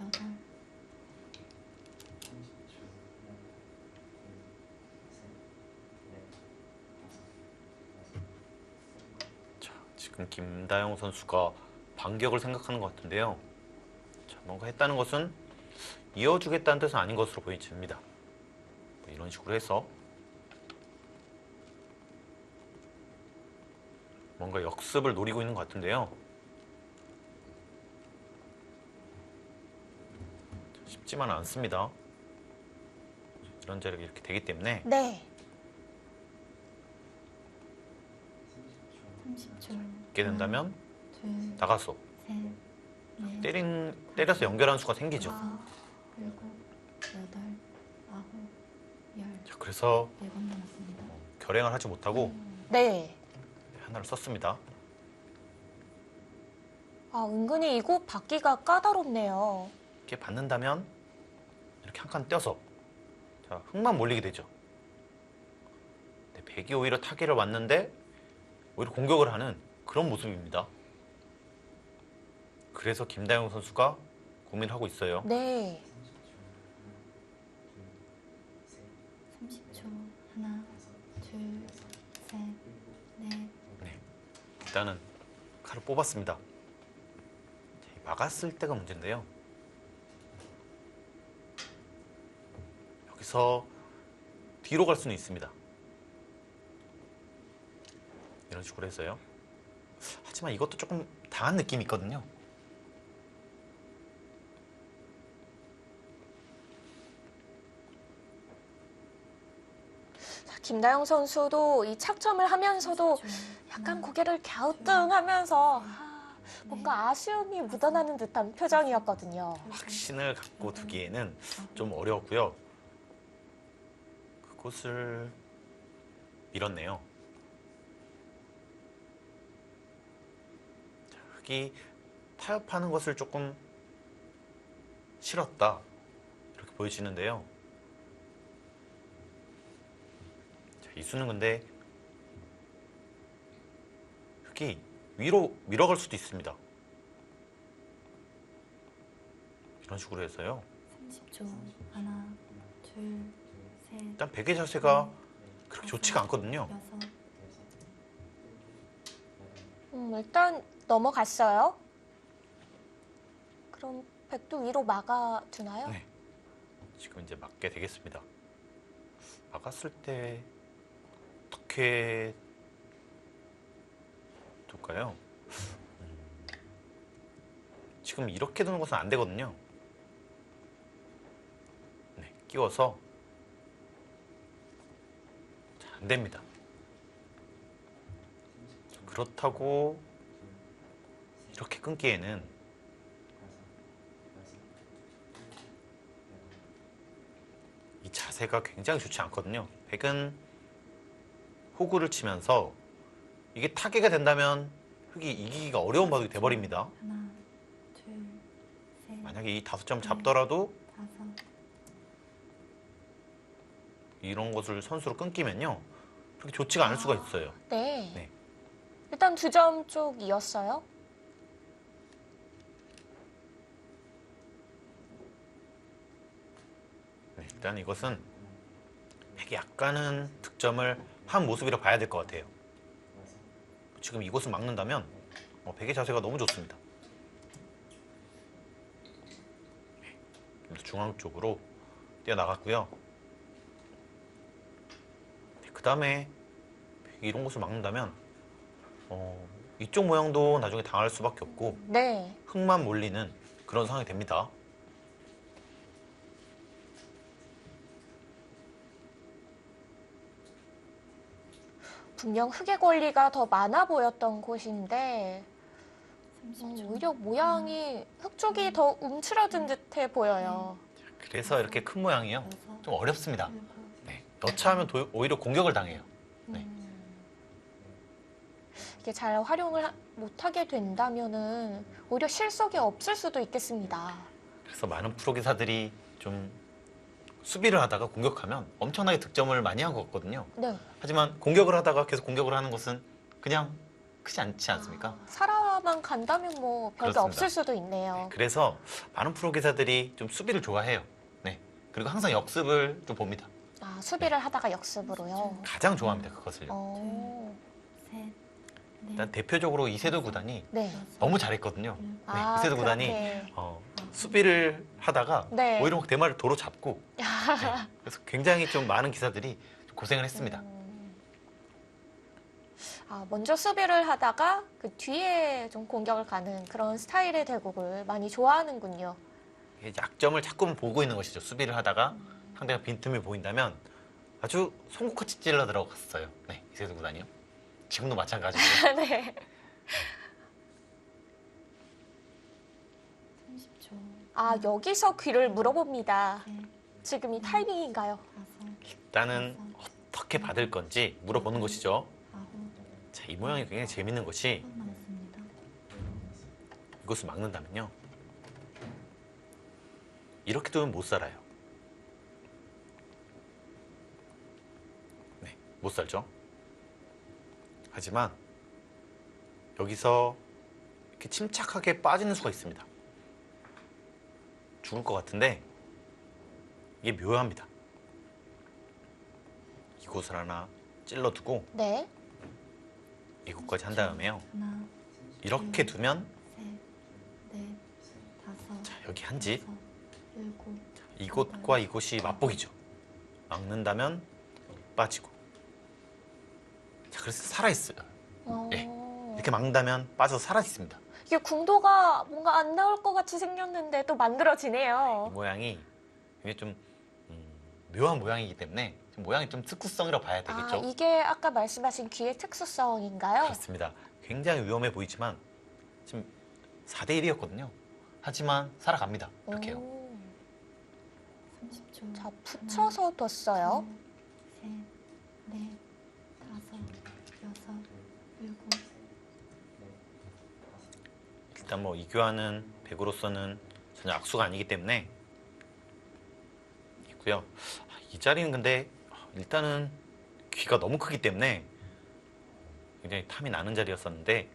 여덟, 자, 지금 김다영 선수가 반격을 생각하는 것 같은데요. 자, 뭔가 했다는 것은 이어주겠다는 뜻은 아닌 것으로 보여집니다. 이런 식으로 해서 뭔가 역습을 노리고 있는 것 같은데요. 쉽지만은 않습니다. 이런 자리가 이렇게 되기 때문에 네, 30초 있게 된다면 둘, 나가서 셋, 넷, 때려서 연결하는 수가 생기죠. 다섯, 일곱, 여덟, 아홉, 열. 자, 그래서 4번 남았습니다. 결행을 하지 못하고 네. 하나를 썼습니다. 은근히 이곳 받기가 까다롭네요. 이렇게 받는다면 이렇게 한 칸 떼어서 자, 흙만 몰리게 되죠. 네, 백이 오히려 타기를 왔는데 오히려 공격을 하는 그런 모습입니다. 그래서 김다영 선수가 고민을 하고 있어요. 네. 일단은 칼을 뽑았습니다. 자, 이 막았을 때가 문제인데요. 여기서 뒤로 갈 수는 있습니다. 이런 식으로 해서요. 하지만 이것도 조금 당한 느낌이 있거든요. 김나영 선수도 이 착점을 하면서도 약간 고개를 갸우뚱하면서 뭔가 아쉬움이 묻어나는 듯한 표정이었거든요. 확신을 갖고 두기에는 좀 어려웠고요. 그곳을 밀었네요. 자, 흙이 타협하는 것을 조금 싫었다. 이렇게 보여지는데요. 자, 이 수는 근데 흙이 위로 밀어갈 수도 있습니다. 이런 식으로 해서요. 30초. 하나, 둘, 셋, 일단 베개 자세가 그렇게 좋지가 않거든요. 여섯. 일단 넘어갔어요. 그럼 백도 위로 막아두나요? 네. 지금 이제 맞게 되겠습니다. 막았을 때 어떻게 둘까요? 지금 이렇게 두는 것은 안 되거든요. 네, 끼워서 자, 안 됩니다. 그렇다고 이렇게 끊기에는 이 자세가 굉장히 좋지 않거든요. 백은 호구를 치면서 이게 타개가 된다면 흙이 이기기가 어려운 바둑이 돼버립니다. 하나, 둘, 셋, 만약에 이 5점 잡더라도 다섯. 이런 것을 선수로 끊기면요. 그렇게 좋지가 않을 수가 있어요. 네. 네. 일단 2점 쪽이었어요. 네, 일단 이것은 백이 약간은 득점을 한 모습이라 봐야 될 것 같아요. 지금 이곳을 막는다면 백의 자세가 너무 좋습니다. 네, 좀 더 중앙 쪽으로 뛰어나갔고요. 네, 그 다음에 이런 곳을 막는다면 이쪽 모양도 나중에 당할 수밖에 없고 네. 흙만 몰리는 그런 상황이 됩니다. 분명 흙의 권리가 더 많아 보였던 곳인데 30초. 오히려 모양이 흙 쪽이 더 움츠러든 듯해 보여요. 그래서 이렇게 큰 모양이요. 여섯, 좀 어렵습니다. 일곱. 네, 넣자 하면 오히려 공격을 당해요. 네. 이게 잘 활용을 못하게 된다면은 오히려 실속이 없을 수도 있겠습니다. 그래서 많은 프로 기사들이 좀 수비를 하다가 공격하면 엄청나게 득점을 많이 한 것 같거든요. 네. 하지만 공격을 하다가 계속 공격을 하는 것은 그냥 크지 않지 않습니까? 살아만 간다면 뭐 별게 그렇습니다. 없을 수도 있네요. 그래서 많은 프로 기사들이 좀 수비를 좋아해요. 네. 그리고 항상 역습을 좀 봅니다. 수비를 하다가 역습으로요. 가장 좋아합니다. 그것을요. 어. 셋, 넷, 일단 대표적으로 이세돌 구단이 네. 너무 잘했거든요. 일곱. 네, 이세돌 구단이 그렇게. 수비를 하다가 네. 오히려 대마를 도로 잡고 네, 그래서 굉장히 좀 많은 기사들이 좀 고생을 했습니다. 먼저 수비를 하다가 그 뒤에 좀 공격을 가는 그런 스타일의 대국을 많이 좋아하는군요. 이게 약점을 자꾸 보고 있는 것이죠. 수비를 하다가 상대가 빈틈이 보인다면 아주 송곳같이 찔러 들어갔어요. 네, 이세돌 구단이요. 지금도 마찬가지고요. 네. 30초. 여기서 귀를 물어봅니다. 셋, 지금이 타이밍인가요? 다섯, 일단은 어떻게 받을 건지 물어보는 것이죠. 아홉. 자, 이 모양이 굉장히 재밌는 것이 한 남았습니다. 이것을 막는다면요. 이렇게 두면 못 살아요. 네, 못 살죠. 하지만 여기서 이렇게 침착하게 빠지는 수가 있습니다. 죽을 것 같은데 이게 묘합니다. 이곳을 하나 찔러두고 네. 이곳까지 한 다음에요. 하나, 이렇게 두면 셋, 넷, 다섯. 자, 여기 한 집, 여섯, 일곱. 이곳과 이곳이 맞복이죠. 막는다면 빠지고. 자, 그래서 살아있어요. 네. 이렇게 막는다면 빠져서 살아있습니다. 이게 궁도가 뭔가 안 나올 것 같이 생겼는데 또 이 만들어지네요. 모양이 이게 좀 묘한 모양이기 때문에 좀 모양이 좀 특수성이라고 봐야 되겠죠. 이게 아까 말씀하신 귀의 특수성인가요? 그렇습니다. 굉장히 위험해 보이지만 지금 4대 1이었거든요. 하지만 살아갑니다. 이렇게요. 오. 30초. 자, 붙여서 뒀어요. 셋, 넷, 다섯, 여섯, 일곱. 일단 뭐 이교환은 백으로서는 전혀 악수가 아니기 때문에 있고요. 이 자리는 근데 일단은 귀가 너무 크기 때문에 굉장히 탐이 나는 자리였었는데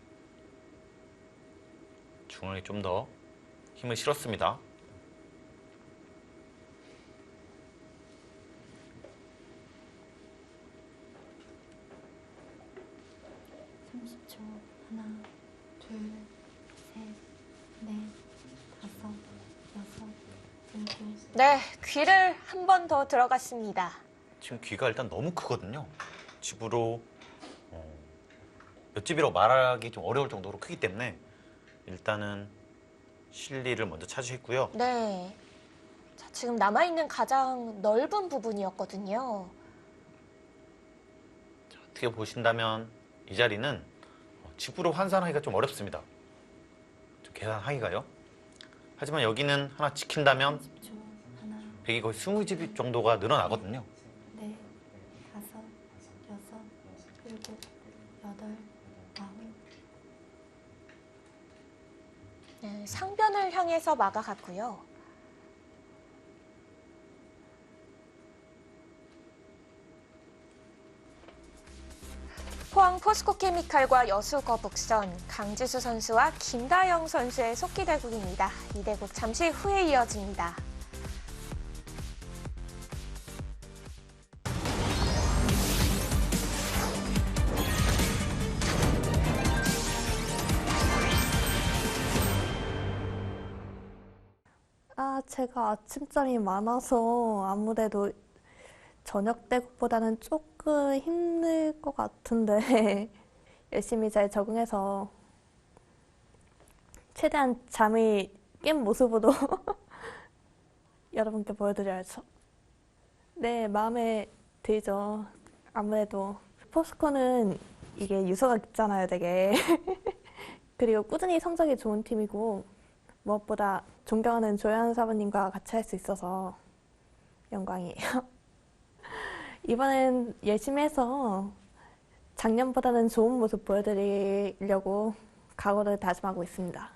중앙에 좀 더 힘을 실었습니다. 하나, 둘, 셋, 넷, 다섯, 여섯, 일곱. 네, 귀를 한 번 더 들어갔습니다. 지금 귀가 일단 너무 크거든요. 집으로 몇 집이라고 말하기 좀 어려울 정도로 크기 때문에 일단은 실리를 먼저 차지했고요. 네. 자, 지금 남아있는 가장 넓은 부분이었거든요. 자, 어떻게 보신다면 이 자리는 집으로 환산하기가 좀 어렵습니다. 좀 계산하기가요. 하지만 여기는 하나 지킨다면 30초. 하나, 100이 거의 20집 정도가 늘어나거든요. 넷, 다섯, 여섯, 일곱, 여덟, 아홉. 네, 상변을 향해서 막아갔고요. 포항 포스코케미칼과 여수 거북선, 강지수 선수와 김다영 선수의 속기 대국입니다. 이 대국 잠시 후에 이어집니다. 제가 아침잠이 많아서 아무래도 저녁 대국보다는 조금 힘들 것 같은데 열심히 잘 적응해서 최대한 잠이 깬 모습으로 여러분께 보여드려야죠. 네, 마음에 들죠. 아무래도 포스코는 이게 유서가 깊잖아요, 되게. 그리고 꾸준히 성적이 좋은 팀이고 무엇보다 존경하는 조현 사부님과 같이 할 수 있어서 영광이에요. 이번엔 열심히 해서 작년보다는 좋은 모습 보여드리려고 각오를 다짐하고 있습니다.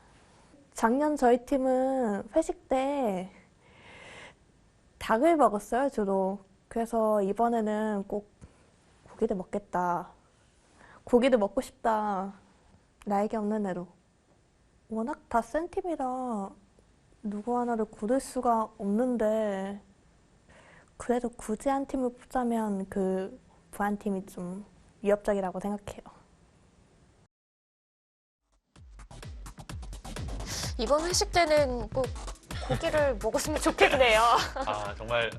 작년 저희 팀은 회식 때 닭을 먹었어요, 주로. 그래서 이번에는 꼭 고기를 먹겠다. 고기를 먹고 싶다. 나에게 없는 애로. 워낙 다 센 팀이라 누구 하나를 고를 수가 없는데 그래도 굳이 한 팀을 뽑자면 그 부한 팀이 좀 위협적이라고 생각해요. 이번 회식 때는 꼭 고기를 먹었으면 좋겠네요. 정말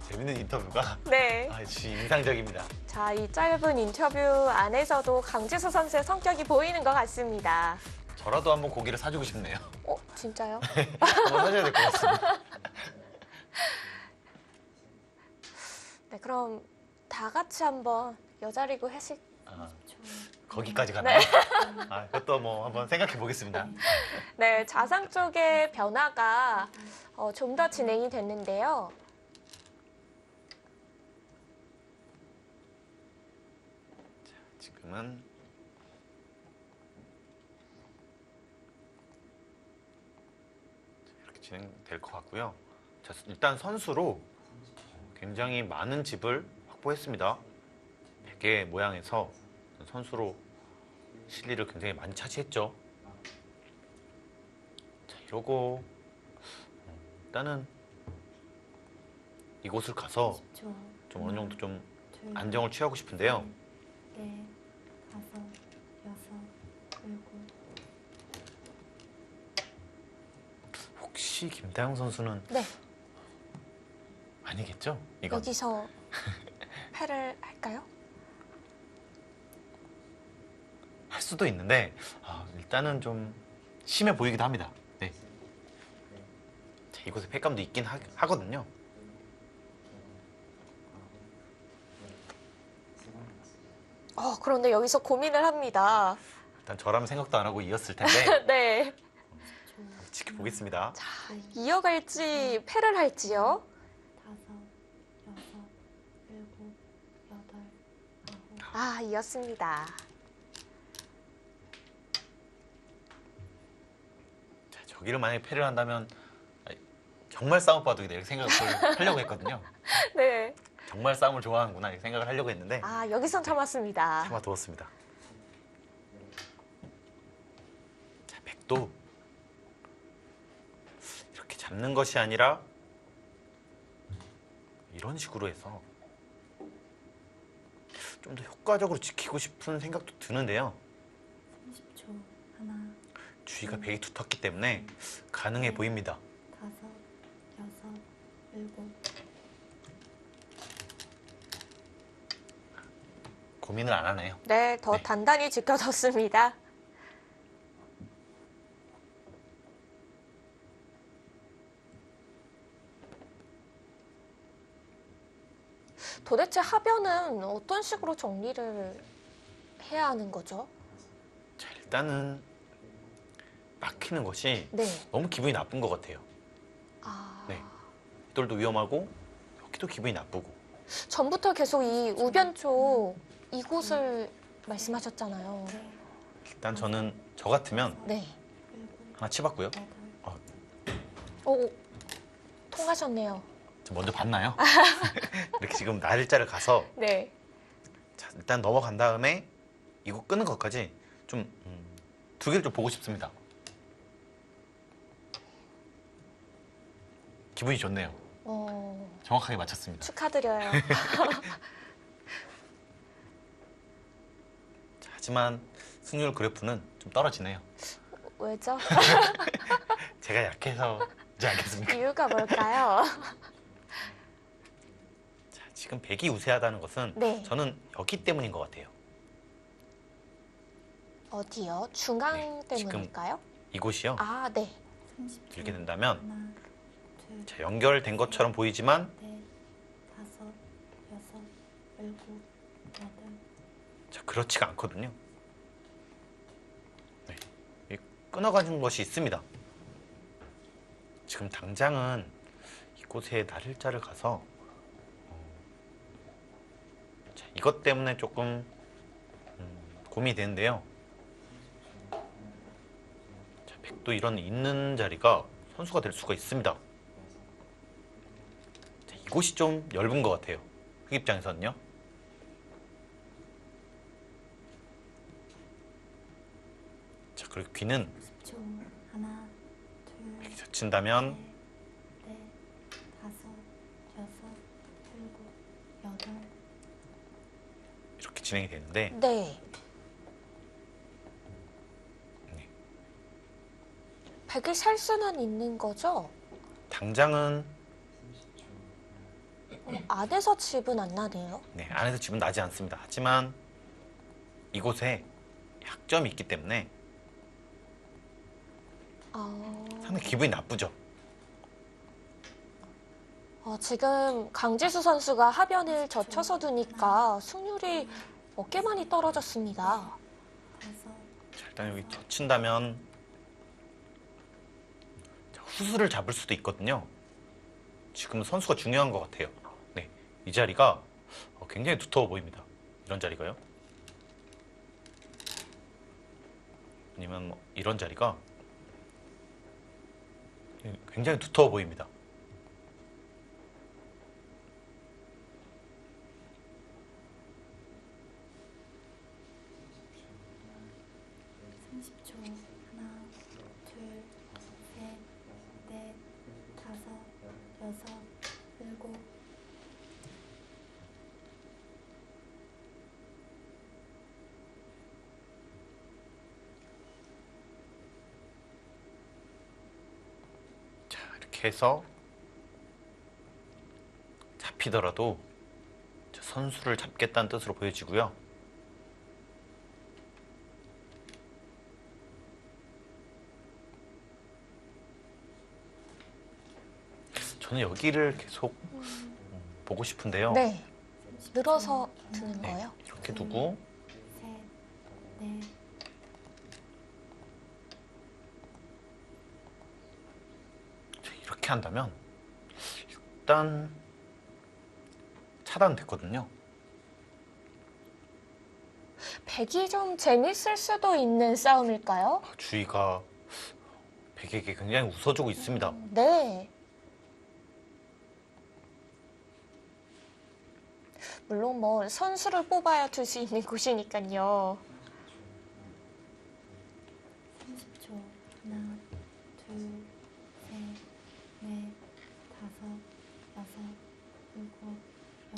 재밌는 인터뷰가 네. 진짜 인상적입니다. 자, 이 짧은 인터뷰 안에서도 강지수 선수의 성격이 보이는 것 같습니다. 저라도 한번 고기를 사주고 싶네요. 진짜요? 한번 사줘야 될 것 같습니다. 네, 그럼 다 같이 한번 여자리그 회식. 거기까지 가나요? 그것도 뭐 한번 생각해 보겠습니다. 네, 좌상 쪽의 변화가 좀 더 진행이 됐는데요. 지금은 이렇게 진행될 것 같고요. 자, 일단 선수로 굉장히 많은 집을 확보했습니다. 베개 모양에서 선수로 실리를 굉장히 많이 차지했죠. 자, 이러고 일단은 이곳을 가서 10초. 좀 어느 정도 좀 둘, 안정을 취하고 싶은데요. 넷, 다섯, 혹시 김다영 선수는 네, 아니겠죠? 이건 여기서 패를 할까요? 할 수도 있는데 일단은 좀 심해 보이기도 합니다. 네. 자, 이곳에 패감도 있긴 하거든요. 그런데 여기서 고민을 합니다. 일단 저라면 생각도 안 하고 이었을 텐데 네. 지켜보겠습니다. 자, 이어갈지 패를 할지요? 5, 6, 7, 8, 9. 아, 이었습니다. 자, 저기를 만약에 패를 한다면 정말 싸움바둑이다 이렇게 생각을 하려고 했거든요. 네. 정말 싸움을 좋아하는구나 이렇게 생각을 하려고 했는데 아, 여기선 참았습니다. 참아두었습니다. 자, 백도 이렇게 잡는 것이 아니라 이런 식으로 해서 좀 더 효과적으로 지키고 싶은 생각도 드는데요. 30초. 하나, 주위가 백이 두텁기 때문에 가능해 보입니다. 5, 6, 7. 고민을 안 하네요. 네, 더 네. 단단히 지켜졌습니다. 도대체 하변은 어떤 식으로 정리를 해야 하는 거죠? 자, 일단은 막히는 것이 네. 너무 기분이 나쁜 것 같아요. 아, 네. 이돌도 위험하고 여기도 기분이 나쁘고. 전부터 계속 이 우변 쪽 이곳을 말씀하셨잖아요. 일단 저는 저 같으면 네. 하나 치봤고요. 오, 통하셨네요. 저 먼저 봤나요? 이렇게 지금 날짜를 가서 네. 자, 일단 넘어간 다음에 이거 끄는 것까지 좀 두 개를 좀 보고 싶습니다. 기분이 좋네요. 정확하게 맞췄습니다. 축하드려요. 자, 하지만 승률 그래프는 좀 떨어지네요. 왜죠? 제가 약해서지 않겠습니까? 이유가 뭘까요? 자, 지금 백이 우세하다는 것은 네. 저는 여기 때문인 것 같아요. 어디요? 중앙 네, 때문일까요? 이곳이요. 아, 네. 30초. 이렇게 된다면 하나, 둘, 자, 연결된 것처럼 보이지만 넷, 5, 6, 7, 8. 자, 그렇지가 않거든요. 네. 이 끊어가는 것이 있습니다. 지금 당장은 이곳에 날짜를 가서 자, 이것 때문에 조금 고민이 되는데요. 자, 백도 이런 있는 자리가 선수가 될 수가 있습니다. 자, 이곳이 좀 얇은 것 같아요. 흑 입장에서는요. 자, 그리고 귀는 10초. 하나, 둘, 이렇게 젖힌다면 넷, 5, 6, 7, 8. 이렇게 진행이 되는데 네. 네. 백이 살 수는 있는 거죠? 당장은 안에서 집은 안 나네요. 네, 안에서 집은 나지 않습니다. 하지만 이곳에 약점이 있기 때문에 상당히 기분이 나쁘죠. 지금 강지수 선수가 하변을 젖혀서 두니까 승률이 꽤 많이 떨어졌습니다. 5, 자, 일단 여기 젖힌다면 자, 후수를 잡을 수도 있거든요. 지금 선수가 중요한 것 같아요. 네, 이 자리가 굉장히 두터워 보입니다. 이런 자리가요. 아니면 뭐 이런 자리가 굉장히 두터워 보입니다. 초 하나, 둘, 셋, 넷, 5, 6, 7. 자, 이렇게 해서 잡히더라도 선수를 잡겠다는 뜻으로 보여지고요. 저는 여기를 계속 보고 싶은데요. 네. 늘어서 드는 네, 거예요? 이렇게 두고 셋, 넷, 이렇게 한다면 일단 차단됐거든요. 백이 좀 재밌을 수도 있는 싸움일까요? 주위가 백에게 굉장히 웃어주고 있습니다. 네. 물론 뭐 선수를 뽑아야 둘 수 있는 곳이니까요. 30초. 하나, 둘, 셋, 넷, 다섯, 여섯, 일곱,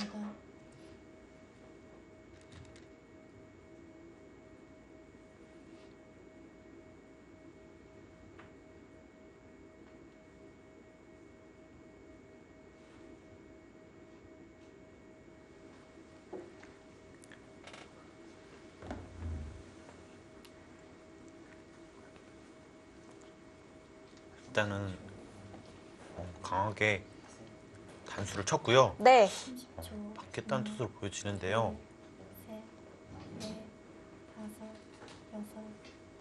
여덟. 일단은 강하게 단수를 쳤고요. 네. 30초. 받겠다는 뜻으로 보여지는데요. 셋, 넷, 다섯, 여섯,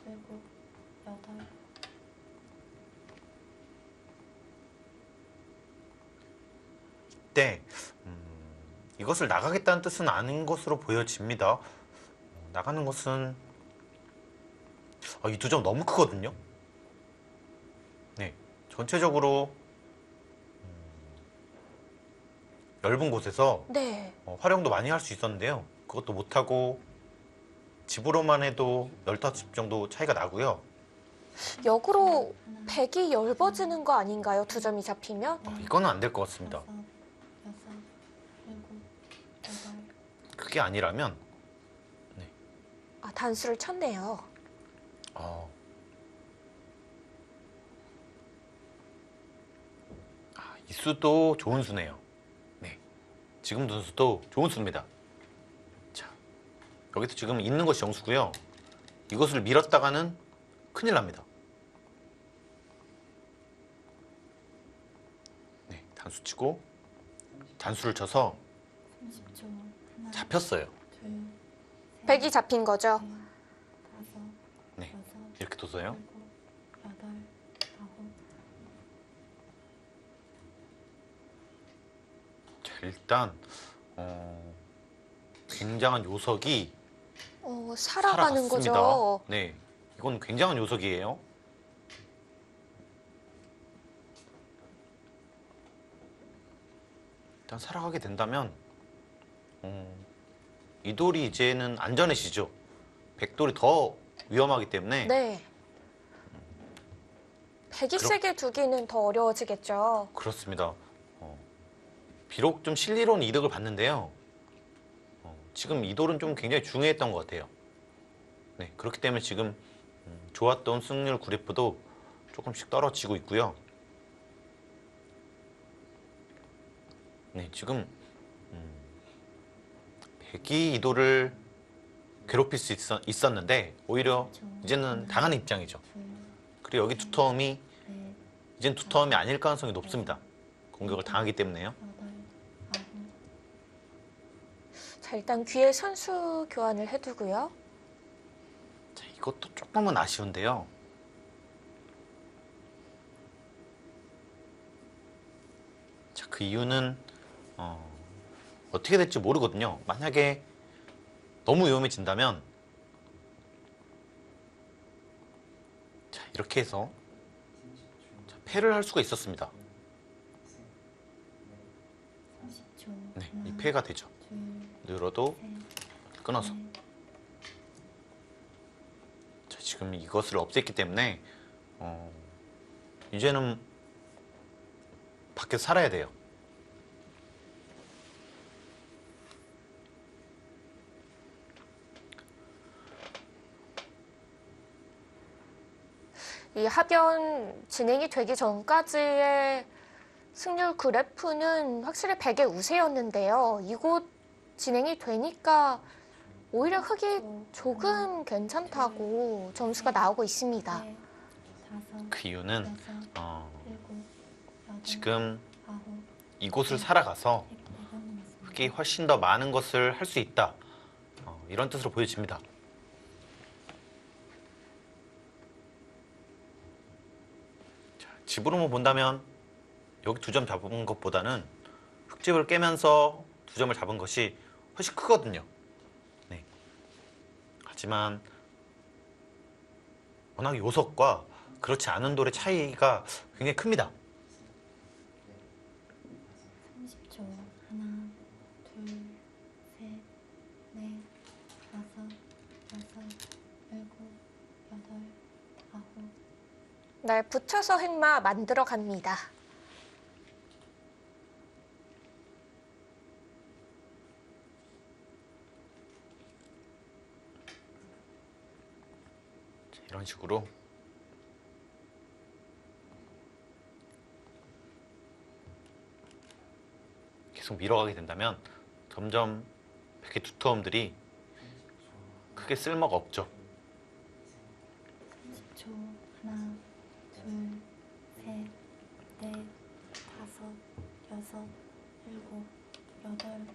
일곱, 여덟. 이때 이것을 나가겠다는 뜻은 아닌 것으로 보여집니다. 나가는 것은 이 두 점 너무 크거든요. 네, 전체적으로 넓은 곳에서 네. 활용도 많이 할 수 있었는데요. 그것도 못하고 집으로만 해도 15집 정도 차이가 나고요. 역으로 백이 엷어지는 거 아닌가요? 두 점이 잡히면? 이거는 안 될 것 같습니다. 다섯, 여섯, 일곱, 여덟. 그게 아니라면 아, 단수를 쳤네요. 이 수도 좋은 수네요. 네, 지금 둔 수도 좋은 수입니다. 자, 여기서 지금 있는 것이 정수고요. 이것을 밀었다가는 큰일 납니다. 네, 단수 치고 단수를 쳐서 30초. 하나, 잡혔어요. 둘, 셋, 백이 잡힌 거죠? 넷, 다섯, 네, 여섯, 이렇게 둬서요. 일곱, 여덟, 아홉. 자, 일단 굉장한 요석이 살아가는 살아갔습니다. 거죠. 네, 이건 굉장한 요석이에요. 일단 살아가게 된다면 이 돌이 이제는 안전해지죠. 백돌이 더 위험하기 때문에 네. 백이 세게 두기는 더 어려워지겠죠. 그렇습니다. 비록 좀 실리로운 이득을 봤는데요. 지금 이 돌은 좀 굉장히 중요했던 것 같아요. 네, 그렇기 때문에 지금 좋았던 승률 그래프도 조금씩 떨어지고 있고요. 네, 지금 백이 이 돌을 괴롭힐 수 있었는데 오히려 이제는 당하는 입장이죠. 둘, 그리고 여기 투텀이 넷, 이젠 투텀이 아닐 가능성이 높습니다. 공격을 당하기 때문에요. 여덟, 아홉. 자, 일단 귀에 선수 교환을 해두고요. 자, 이것도 조금은 아쉬운데요. 자, 그 이유는 어떻게 될지 모르거든요. 만약에 너무 위험해진다면 자, 이렇게 해서 자, 패를 할 수가 있었습니다. 30초. 네, 이 하나, 패가 되죠. 둘, 늘어도 셋, 끊어서. 넷. 자, 지금 이것을 없앴기 때문에 이제는 밖에서 살아야 돼요. 이 합연 진행이 되기 전까지의 승률 그래프는 확실히 백의 우세였는데요. 이곳 진행이 되니까 오히려 흙이 조금 괜찮다고 점수가 나오고 있습니다. 넷, 다섯, 그 이유는 여섯, 일곱, 여덟, 지금 아홉, 이곳을 살아가서 백, 네 번 남았습니다. 흙이 훨씬 더 많은 것을 할 수 있다. 이런 뜻으로 보여집니다. 자, 집으로만 본다면 여기 2점 잡은 것보다는 흙집을 깨면서 2점을 잡은 것이 훨씬 크거든요. 네. 하지만 워낙 요석과 그렇지 않은 돌의 차이가 굉장히 큽니다. 30초. 하나, 둘, 셋, 넷, 다섯, 여섯, 일곱, 여덟, 아홉. 네, 붙여서 흑마 만들어 갑니다. 자, 이런 식으로 계속 밀어가게 된다면 점점 백의 두터움들이 크게 쓸모가 없죠. 30초. 하나, 둘, 셋, 넷, 다섯, 여섯, 일곱, 여덟.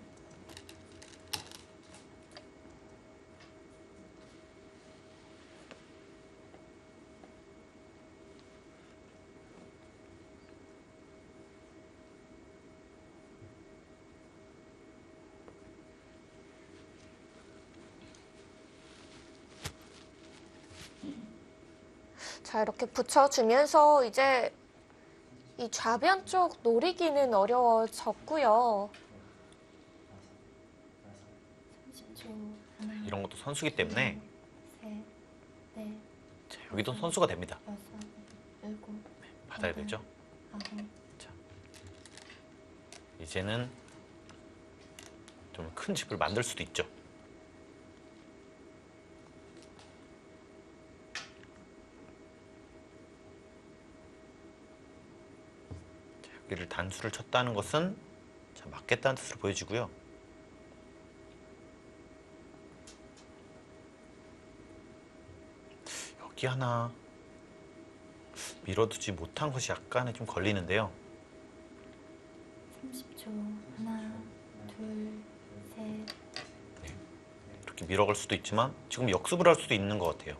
자, 이렇게 붙여주면서 이제 이 좌변 쪽 노리기는 어려워졌고요. 30초. 하나, 이런 것도 선수기 때문에 셋, 넷, 자, 여기도 선수가 됩니다. 여섯, 일곱, 받아야 되죠. 아홉. 자, 이제는 좀 큰 집을 만들 수도 있죠. 자, 여기를 단수를 쳤다는 것은 자, 맞겠다는 뜻으로 보여지고요. 여기 하나 밀어두지 못한 것이 약간의 좀 걸리는데요. 30초. 하나, 둘, 셋. 이렇게 밀어갈 수도 있지만 지금 역습을 할 수도 있는 것 같아요.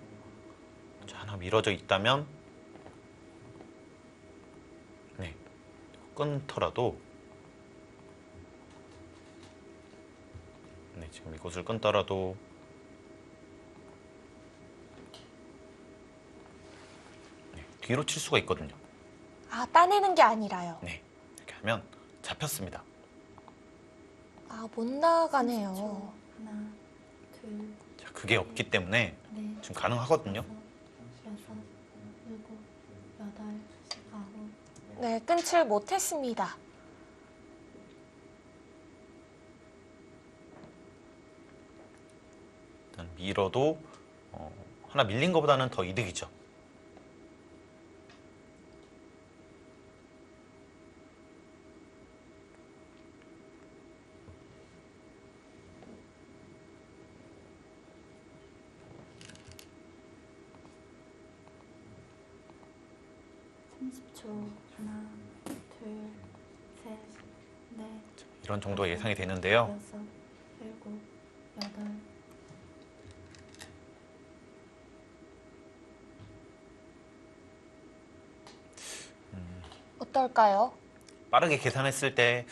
자, 하나 밀어져 있다면 네, 끊더라도 네, 지금 이곳을 끊더라도 네, 뒤로 칠 수가 있거든요. 아, 따내는 게 아니라요. 네, 이렇게 하면 잡혔습니다. 아, 못 나가네요. 30초. 하나, 둘, 자, 그게 없기 때문에 넷, 지금 가능하거든요. 다섯, 여섯, 일곱, 여덟, 아홉. 네, 끊질 못했습니다. 일단 밀어도 하나 밀린 것보다는 더 이득이죠. 하나, 둘, 셋, 넷, 이런 정도가 예상이 되는데요. 여섯, 일곱, 여덟. 어떨까요? 빠르게 계산했을 때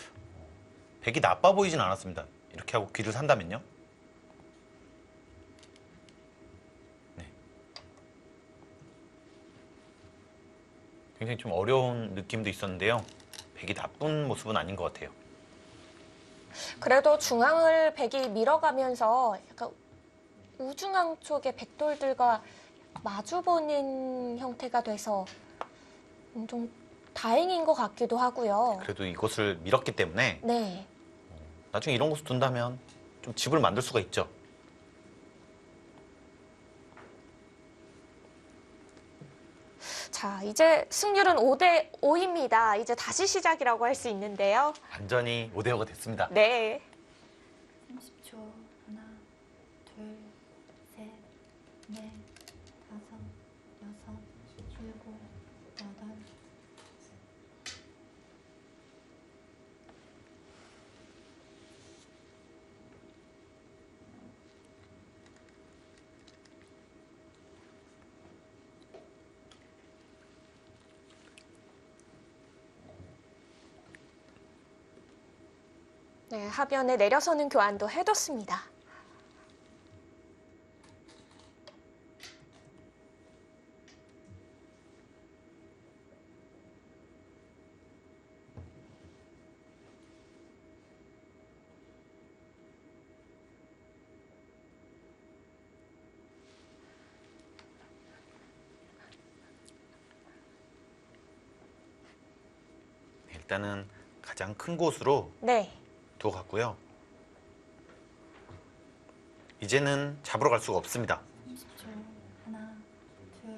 백이 나빠 보이진 않았습니다. 이렇게 하고 귀를 산다면요. 네. 굉장히 좀 어려운 느낌도 있었는데요. 백이 나쁜 모습은 아닌 것 같아요. 그래도 중앙을 백이 밀어가면서 약간 우중앙 쪽의 백돌들과 마주보는 형태가 돼서 좀 다행인 것 같기도 하고요. 그래도 이곳을 밀었기 때문에 네. 나중에 이런 곳을 둔다면 좀 집을 만들 수가 있죠. 자, 이제 승률은 5대 5입니다. 이제 다시 시작이라고 할 수 있는데요. 완전히 5대5가 됐습니다. 네. 30초. 하나, 둘, 셋, 넷, 다섯, 여섯, 일곱, 여덟. 네, 하변에 내려서는 교환도 해뒀습니다. 네, 일단은 가장 큰 곳으로 네. 두어갔고요. 이제는 잡으러 갈 수가 없습니다. 30초. 하나, 둘,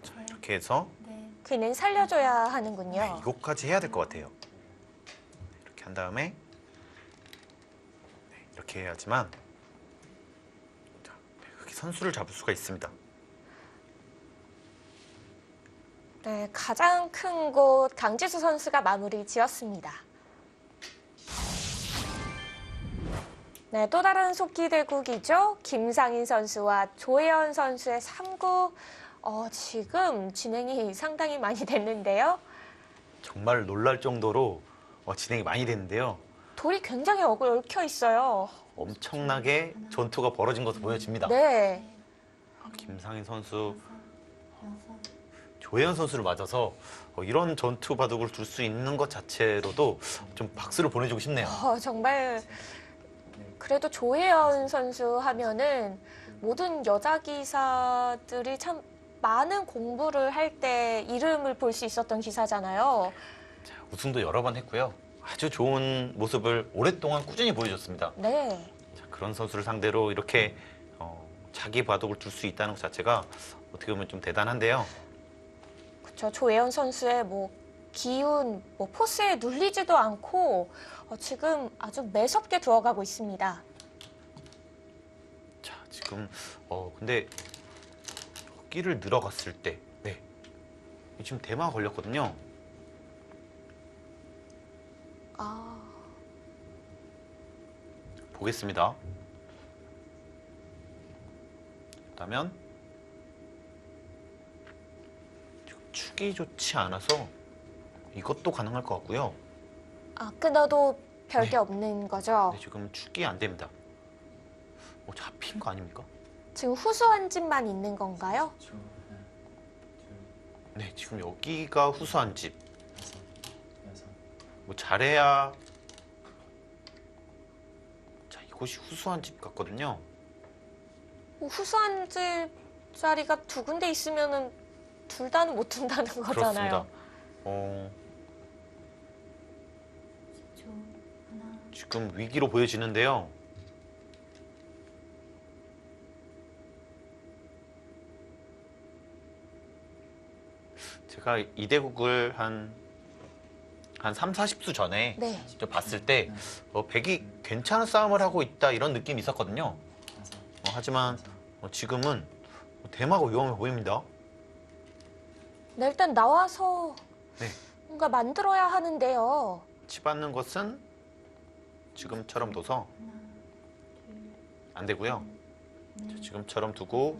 셋, 이렇게 해서 넷. 그는 살려줘야 하는군요. 이것까지 해야 될 것 같아요. 이렇게 한 다음에 이렇게 해야지만 자, 여기 선수를 잡을 수가 있습니다. 네, 가장 큰 곳 강지수 선수가 마무리 지었습니다. 네, 또 다른 속기 대국이죠. 김상인 선수와 조혜연 선수의 3구. 지금 진행이 상당히 많이 됐는데요. 정말 놀랄 정도로 진행이 많이 됐는데요. 돌이 굉장히 얽혀 있어요. 엄청나게 전투가 벌어진 것으로 보여집니다. 네. 김상인 선수, 여섯. 조혜연 선수를 맞아서 이런 전투 바둑을 둘 수 있는 것 자체로도 좀 박수를 보내주고 싶네요. 정말 그래도 조혜연 선수 하면은 모든 여자 기사들이 참 많은 공부를 할 때 이름을 볼 수 있었던 기사잖아요. 자, 우승도 여러 번 했고요. 아주 좋은 모습을 오랫동안 꾸준히 보여줬습니다. 네. 자, 그런 선수를 상대로 이렇게 자기 바둑을 둘 수 있다는 것 자체가 어떻게 보면 좀 대단한데요. 그렇죠. 조혜연 선수의 기운, 포스에 눌리지도 않고 지금 아주 매섭게 두어가고 있습니다. 자, 지금 근데 끼를 늘어갔을 때, 네, 지금 대마가 걸렸거든요. 아, 보겠습니다. 그렇다면 축이 좋지 않아서 이것도 가능할 것 같고요. 끊어도 별게 네. 없는 거죠. 네, 지금 축이 안 됩니다. 잡힌 거 아닙니까? 지금 후수 한 집만 있는 건가요? 네, 지금 여기가 후수한 집. 잘해야. 자, 이곳이 후수한 집 같거든요. 후수 한 집 자리가 두 군데 있으면은 둘 다는 못 둔다는 그렇습니다. 거잖아요. 10초. 하나, 지금 위기로 보여지는데요. 제가 이 대국을 한 3, 40수 전에 네. 직접 봤을 때 백이 괜찮은 싸움을 하고 있다 이런 느낌이 있었거든요. 하지만 지금은 대마가 위험해 보입니다. 네, 일단 나와서 네. 뭔가 만들어야 하는데요. 치받는 것은 지금처럼 둬서 하나, 둘, 안 되고요. 넷, 자, 지금처럼 두고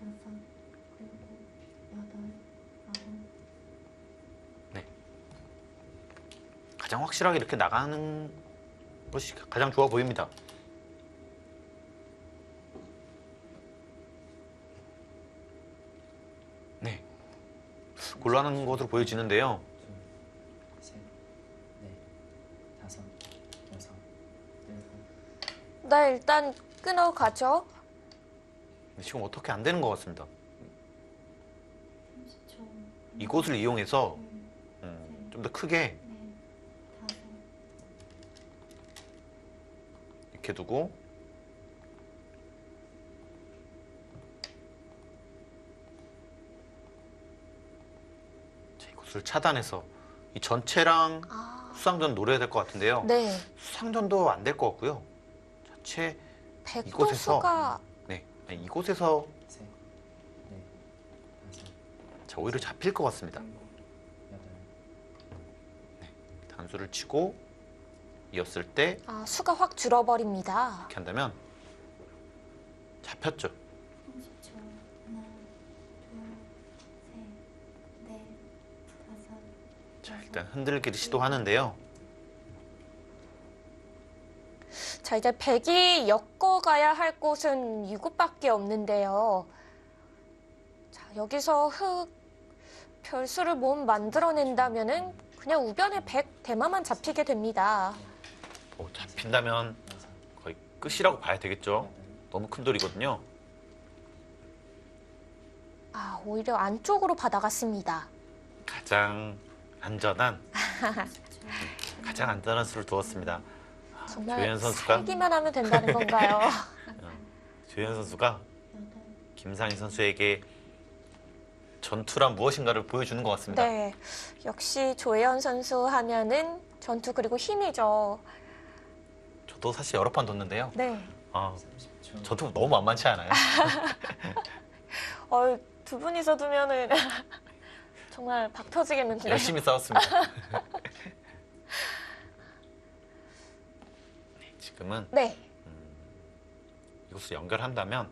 여섯, 일곱, 여덟, 아홉. 가장 확실하게 이렇게 나가는 것이 가장 좋아 보입니다. 네, 곤란한 것으로 보여지는데요. 셋, 넷, 다섯, 여섯, 일곱. 네, 일단 끊어가죠. 지금 어떻게 안 되는 것 같습니다. 30초. 이곳을 이용해서 둘, 좀 더 크게 넷, 다섯. 이렇게 두고 이것을 차단해서 이 전체랑 아, 수상전 노려야 될 것 같은데요. 네. 수상전도 안 될 것 같고요. 자체 백도 수가 네, 아니, 이곳에서 셋, 넷, 다섯, 자, 오히려 잡힐 것 같습니다. 일곱, 여덟, 단수를 치고 이었을 때 수가 확 줄어버립니다. 이렇게 한다면 잡혔죠. 30초. 하나, 둘, 셋, 넷, 다섯. 자, 일단 흔들기를 시도하는데요. 자, 이제 백이 엮어가야 할 곳은 이곳밖에 없는데요. 자, 여기서 흑 별수를 못 만들어낸다면은 그냥 우변에 백 대마만 잡히게 됩니다. 잡힌다면 여섯, 거의 끝이라고 봐야 되겠죠. 여덟, 너무 큰 돌이거든요. 오히려 안쪽으로 받아갔습니다. 가장 안전한 수를 두었습니다. 정말 조현 선수가 살기만 하면 된다는 건가요? 조현 선수가 여덟. 김상희 선수에게 전투란 무엇인가를 보여주는 것 같습니다. 네, 역시 조혜연 선수 하면은 전투 그리고 힘이죠. 저도 사실 여러 판 뒀는데요. 네, 30초. 저도 너무 만만치 않아요. 두 분이서 두면은 정말 박 터지겠는데. 열심히 싸웠습니다. 네, 지금은 네, 이곳을 연결한다면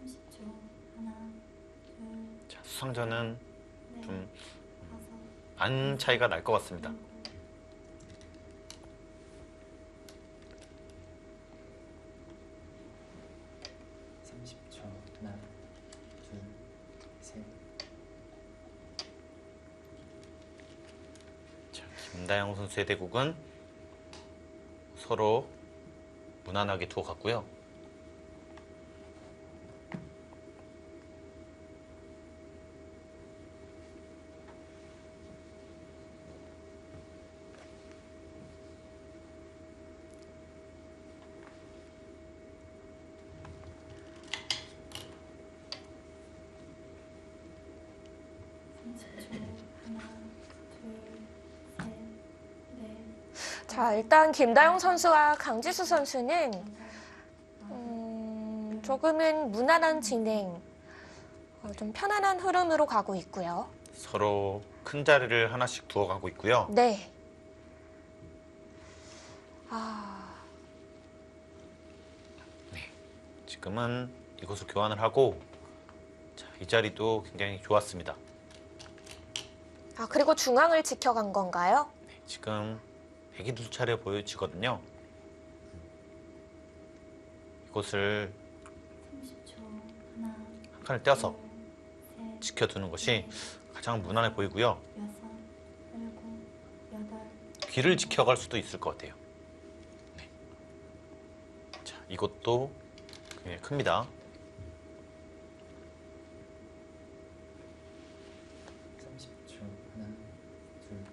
30초. 하나, 둘, 자, 수상전은 넷, 좀 다섯, 안 차이가 날 것 같습니다. 일곱. 30초. 하나, 둘, 셋, 자, 김다영 선수의 대국은 서로 무난하게 두어 갔고요. 자, 일단 김다영 선수와 강지수 선수는 조금은 무난한 진행, 좀 편안한 흐름으로 가고 있고요. 서로 큰 자리를 하나씩 두어 가고 있고요. 네. 지금은 이곳을 교환을 하고 자, 이 자리도 굉장히 좋았습니다. 그리고 중앙을 지켜간 건가요? 네, 지금 백이 두 차례 보여지거든요. 이곳을 30초. 하나, 한 칸을 떼어서 셋, 지켜두는 것이 가장 무난해 보이고요. 여섯, 일곱, 여덟. 귀를 지켜갈 수도 있을 것 같아요. 네. 자, 이것도 굉장히 큽니다. 30초. 하나, 둘,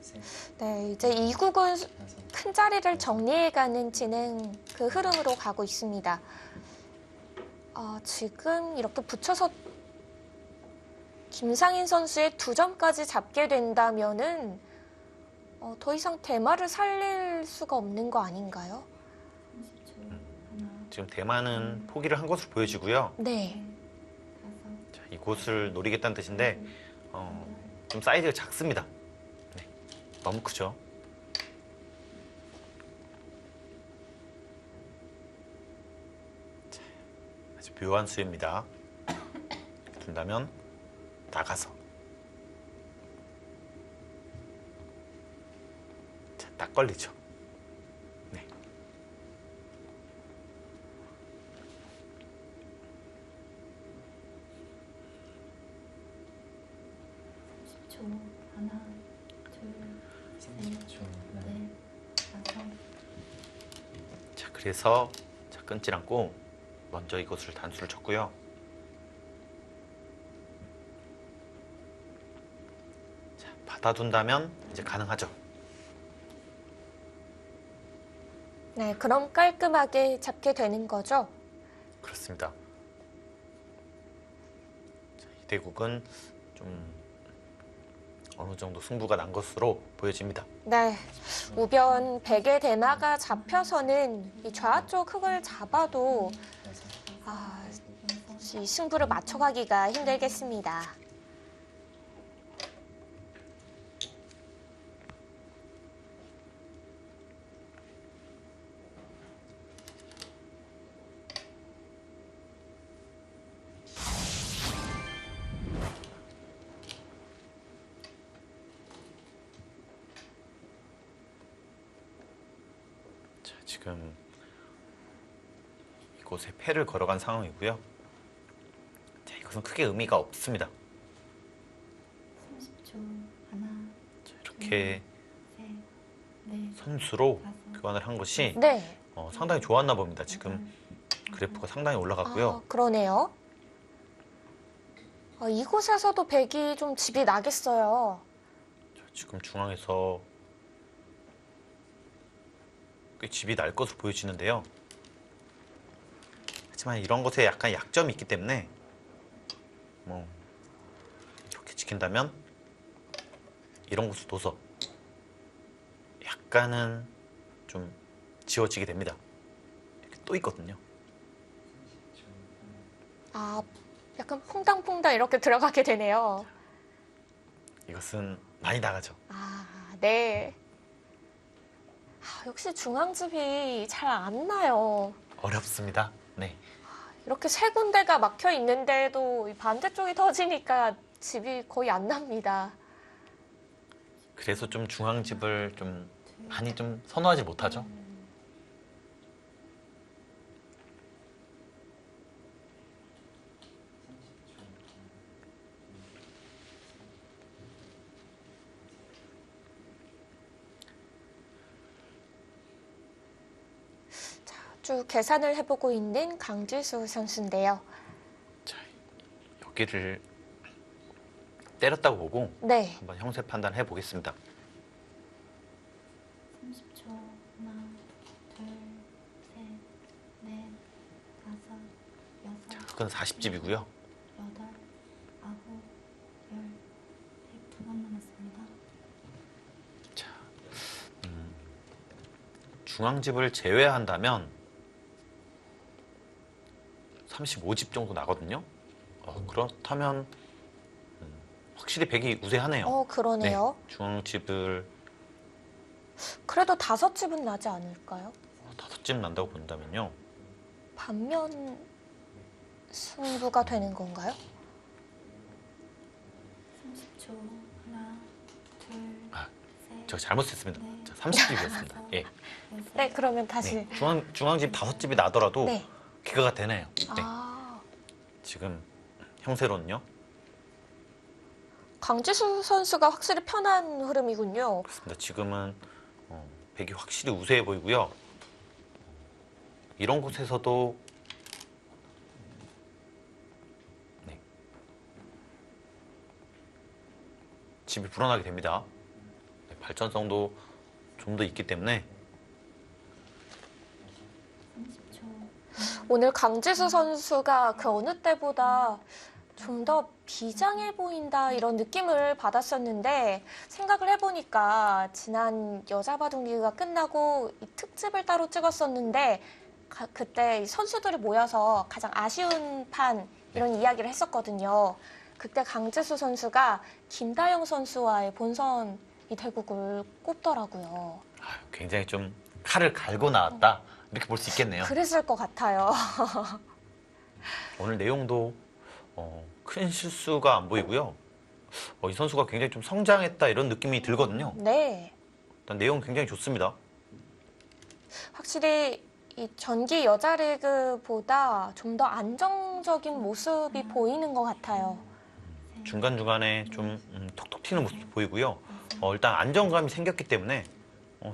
셋, 네, 이제 이국은 다섯, 큰 자리를 정리해가는 진행 그 흐름으로 가고 있습니다. 지금 이렇게 붙여서 김상인 선수의 2점까지 잡게 된다면은 더 이상 대마를 살릴 수가 없는 거 아닌가요? 30초. 하나, 지금 대만은 포기를 한 것으로 보여지고요. 네. 다섯, 자, 이곳을 노리겠다는 뜻인데 좀 사이즈가 작습니다. 네, 너무 크죠. 자, 아주 묘한 수입니다. 둔다면 나가서 자, 딱 걸리죠. 네. 초 하나, 둘, 30초. 하나, 넷, 다섯. 자, 그래서 자, 끊지 않고 먼저 이것을 단수를 쳤고요. 자, 받아둔다면 이제 가능하죠. 네, 그럼 깔끔하게 잡게 되는 거죠. 그렇습니다. 자, 이 대국은 좀 어느 정도 승부가 난 것으로 보여집니다. 네, 우변 백의 대마가 잡혀서는 이 좌 쪽 흙을 잡아도 아, 이 승부를 맞춰가기가 힘들겠습니다. 자, 지금 이곳에 패를 걸어간 상황이고요. 자, 이것은 크게 의미가 없습니다. 30초. 하나, 자, 이렇게 셋, 넷, 선수로 다섯, 교환을 한 것이 네, 상당히 좋았나 봅니다. 지금 그래프가 상당히 올라갔고요. 아, 그러네요. 이곳에서도 백이 좀 집이 나겠어요. 자, 지금 중앙에서 꽤 집이 날 것으로 보여지는데요. 하지만 이런 것에 약간 약점이 있기 때문에 뭐 이렇게 지킨다면 이런 곳을 둬서 약간은 좀 지워지게 됩니다. 이렇게 또 있거든요. 아, 약간 퐁당퐁당 이렇게 들어가게 되네요. 이것은 많이 나가죠. 아, 네. 역시 중앙집이 잘 안 나요. 어렵습니다. 네. 이렇게 세 군데가 막혀 있는데도 이 반대쪽이 터지니까 집이 거의 안 납니다. 그래서 좀 중앙집을 좀 많이 좀 선호하지 못하죠. 쭉 계산을 해보고 있는 강지수 선수인데요. 자, 여기를 때렸다고 보고 네, 한번 형세 판단해 보겠습니다. 30초. 하나, 둘, 셋, 넷, 다섯, 여섯, 그건 40집이고요. 여덟, 아홉, 열, 102번 남았습니다. 자, 중앙집을 제외한다면 35집 정도 나거든요. 그렇다면 확실히 백이 우세하네요. 그러네요. 네, 중앙집을 그래도 5집은 나지 않을까요? 5집 난다고 본다면요. 반면 승부가 되는 건가요? 30초. 하나, 둘, 아, 셋, 제가 잘못했습니다. 자, 30집이었습니다. 예. 여섯, 네, 그러면 다시. 네, 중앙집 5집이 나더라도 네. 기가가 되네요. 네. 아, 지금 형세로는요. 강지수 선수가 확실히 편한 흐름이군요. 그렇습니다. 지금은 백이 확실히 우세해 보이고요. 이런 곳에서도 네, 집이 불어나게 됩니다. 네, 발전성도 좀 더 있기 때문에 30초. 오늘 강지수 선수가 그 어느 때보다 좀 더 비장해 보인다 이런 느낌을 받았었는데 생각을 해보니까 지난 여자바둑리그가 끝나고 이 특집을 따로 찍었었는데 그때 이 선수들이 모여서 가장 아쉬운 판 이런 이야기를 했었거든요. 그때 강지수 선수가 김다영 선수와의 본선 이 대국을 꼽더라고요. 굉장히 좀 칼을 갈고 나왔다 이렇게 볼 수 있겠네요. 그랬을 것 같아요. 오늘 내용도 큰 실수가 안 보이고요. 이 선수가 굉장히 좀 성장했다 이런 느낌이 들거든요. 네. 일단 내용 굉장히 좋습니다. 확실히 이 전기 여자리그보다 좀 더 안정적인 모습이 보이는 것 같아요. 중간중간에 좀 톡톡 튀는 모습도 보이고요. 일단 안정감이 생겼기 때문에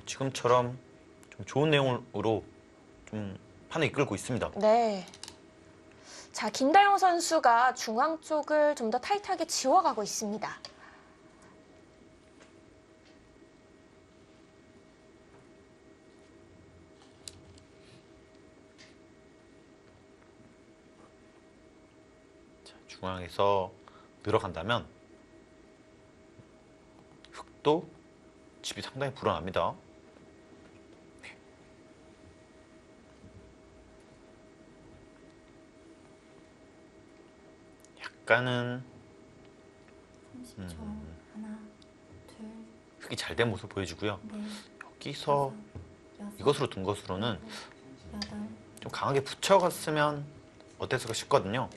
지금처럼 좀 좋은 내용으로 좀 판을 이끌고 있습니다. 네. 자, 김다영 선수가 중앙 쪽을 좀 더 타이트하게 지워가고 있습니다. 자, 중앙에서 들어간다면 아직도 집이 상당히 불안합니다. 네. 약간은 30초. 하나, 둘, 흙이 잘 된 모습 보여주고요. 넷, 여기서 여섯, 이것으로 둔 것으로는 여덟, 좀 강하게 붙여갔으면 어땠을까 싶거든요.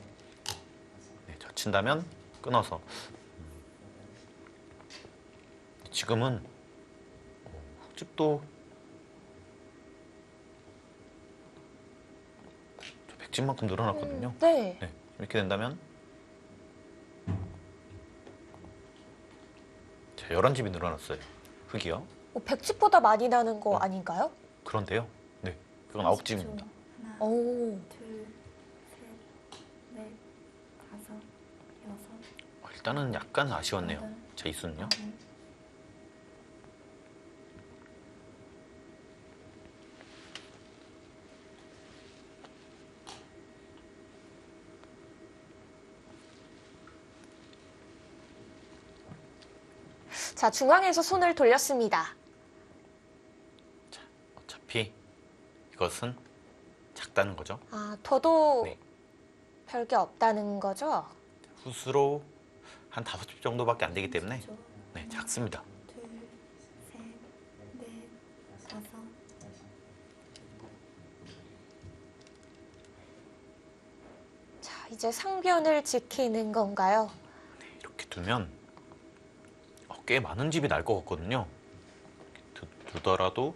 네, 젖힌다면 끊어서. 지금은 흙집도 백집만큼 늘어났거든요. 네. 네, 이렇게 된다면 자, 11집이 늘어났어요. 흙이요. 백집보다 많이 나는 거 아닌가요? 그런데요. 네, 그건 30초. 9집입니다. 하나, 오. 둘, 셋, 넷, 다섯, 여섯, 일단은 약간 아쉬웠네요. 여덟, 자, 이수는요. 아홉, 자, 중앙에서 손을 돌렸습니다. 어차피 이것은 작다는 거죠. 아, 더도 네. 별게 없다는 거죠? 붓으로 한 5집 정도밖에 안 되기 때문에 30초. 네, 작습니다. 둘, 셋, 넷, 다섯, 자, 이제 상변을 지키는 건가요? 이렇게 두면 꽤 많은 집이 날 것 같거든요. 두더라도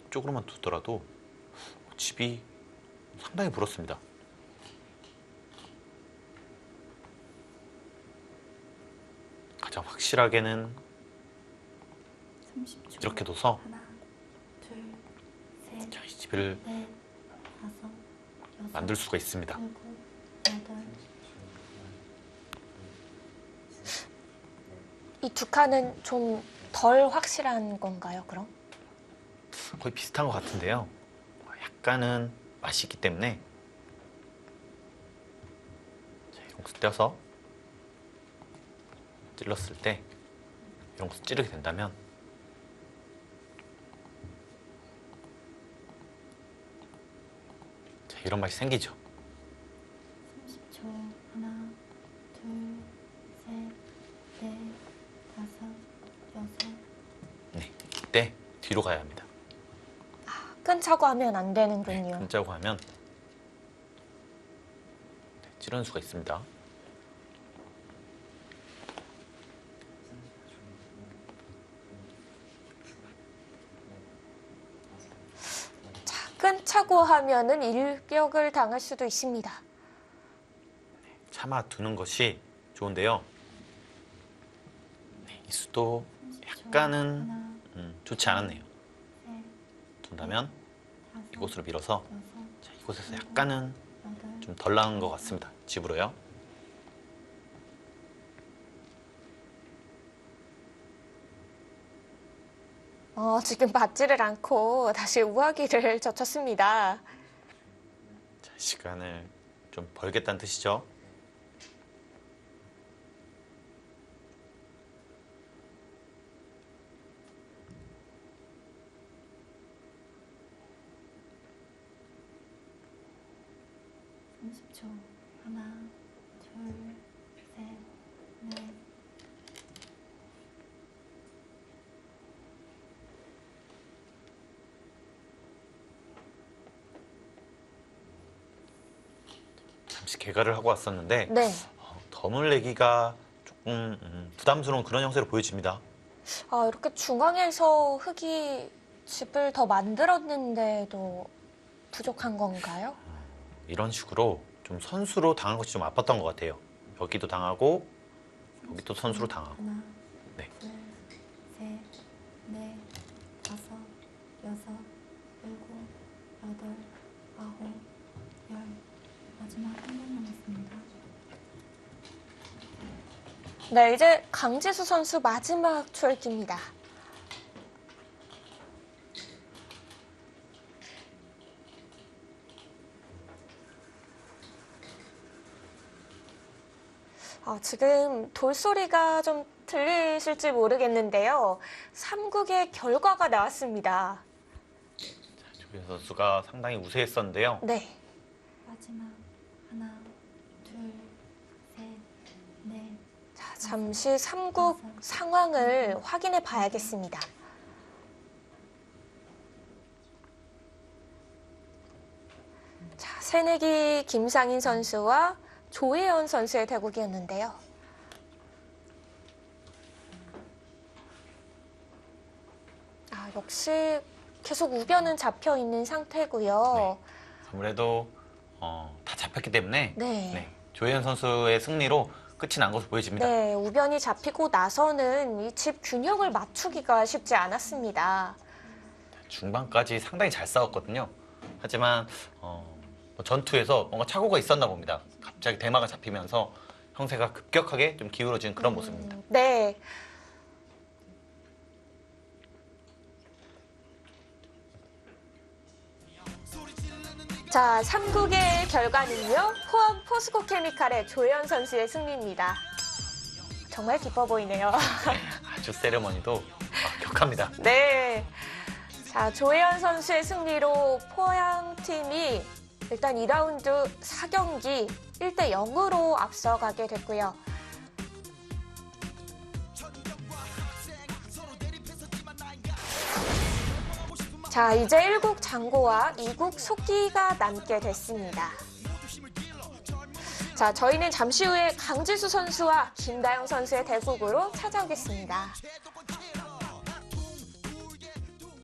이쪽으로만 두더라도 집이 상당히 불었습니다. 가장 확실하게는 30초. 이렇게 둬서 하나, 둘, 셋, 자, 이 집을 넷, 다섯, 여섯, 만들 수가 있습니다. 일곱, 여덟, 이 두 칸은 좀 덜 확실한 건가요, 그럼? 거의 비슷한 것 같은데요. 약간은 맛이 있기 때문에 자, 이런 곳을 떼서 찔렀을 때 이런 곳을 찌르게 된다면 자, 이런 맛이 생기죠. 30초. 하나, 둘, 셋, 넷, 다섯, 여섯, 네, 이때 뒤로 가야 합니다. 끈차고 하면 안 네, 되는군요. 끈자고 하면 네, 찌르는 수가 있습니다. 자, 끈차고 하면은 일격을 당할 수도 있습니다. 참아 두는 것이 좋은데요. 네, 이 수도 30초. 약간은 하나, 좋지 않았네요. 셋, 둔다면 다섯, 이곳으로 밀어서 여섯, 자, 이곳에서 약간은 여덟, 좀 덜 나은 것 같습니다. 집으로요. 지금 맞지를 않고 다시 우하기를 젖혔습니다. 자, 시간을 좀 벌겠다는 뜻이죠. 초 하나, 둘, 셋, 넷, 잠시 개가를 하고 왔었는데 네. 덤을 내기가 조금 부담스러운 그런 형태로 보여집니다. 이렇게 중앙에서 흙이 집을 더 만들었는데도 부족한 건가요? 이런 식으로 좀 선수로 당한 것이 좀 아팠던 것 같아요. 여기도 당하고 여기도 선수로 당하고. 하나, 네. 둘, 셋, 넷, 다섯, 여섯, 일곱, 여덟, 아홉, 열. 마지막 한 번 남았습니다. 네, 이제 강지수 선수 마지막 출기입니다. 지금 돌소리가 좀 들리실지 모르겠는데요. 3국의 결과가 나왔습니다. 조현 선수가 상당히 우세했었는데요. 네. 마지막 하나, 둘, 셋, 넷, 자, 잠시 3국 상황을 확인해 봐야겠습니다. 자, 새내기 김상인 선수와 조혜연 선수의 대국이었는데요. 역시 계속 우변은 잡혀 있는 상태고요. 아무래도 다 잡혔기 때문에 네. 조혜연 선수의 승리로 끝이 난 것으로 보여집니다. 네, 우변이 잡히고 나서는 이 집 균형을 맞추기가 쉽지 않았습니다. 중반까지 상당히 잘 싸웠거든요. 하지만 전투에서 뭔가 착오가 있었나 봅니다. 갑자기 대마가 잡히면서 형세가 급격하게 좀 기울어진 그런 모습입니다. 네. 자, 3국의 결과는요. 포항 포스코 케미칼의 조혜연 선수의 승리입니다. 정말 기뻐 보이네요. 아주 세레머니도 격합니다. 네. 자, 조혜연 선수의 승리로 포항팀이 일단 2라운드 4경기 1대 0으로 앞서가게 됐고요. 자, 이제 1국 장고와 2국 속기가 남게 됐습니다. 자, 저희는 잠시 후에 강지수 선수와 김다영 선수의 대국으로 찾아오겠습니다.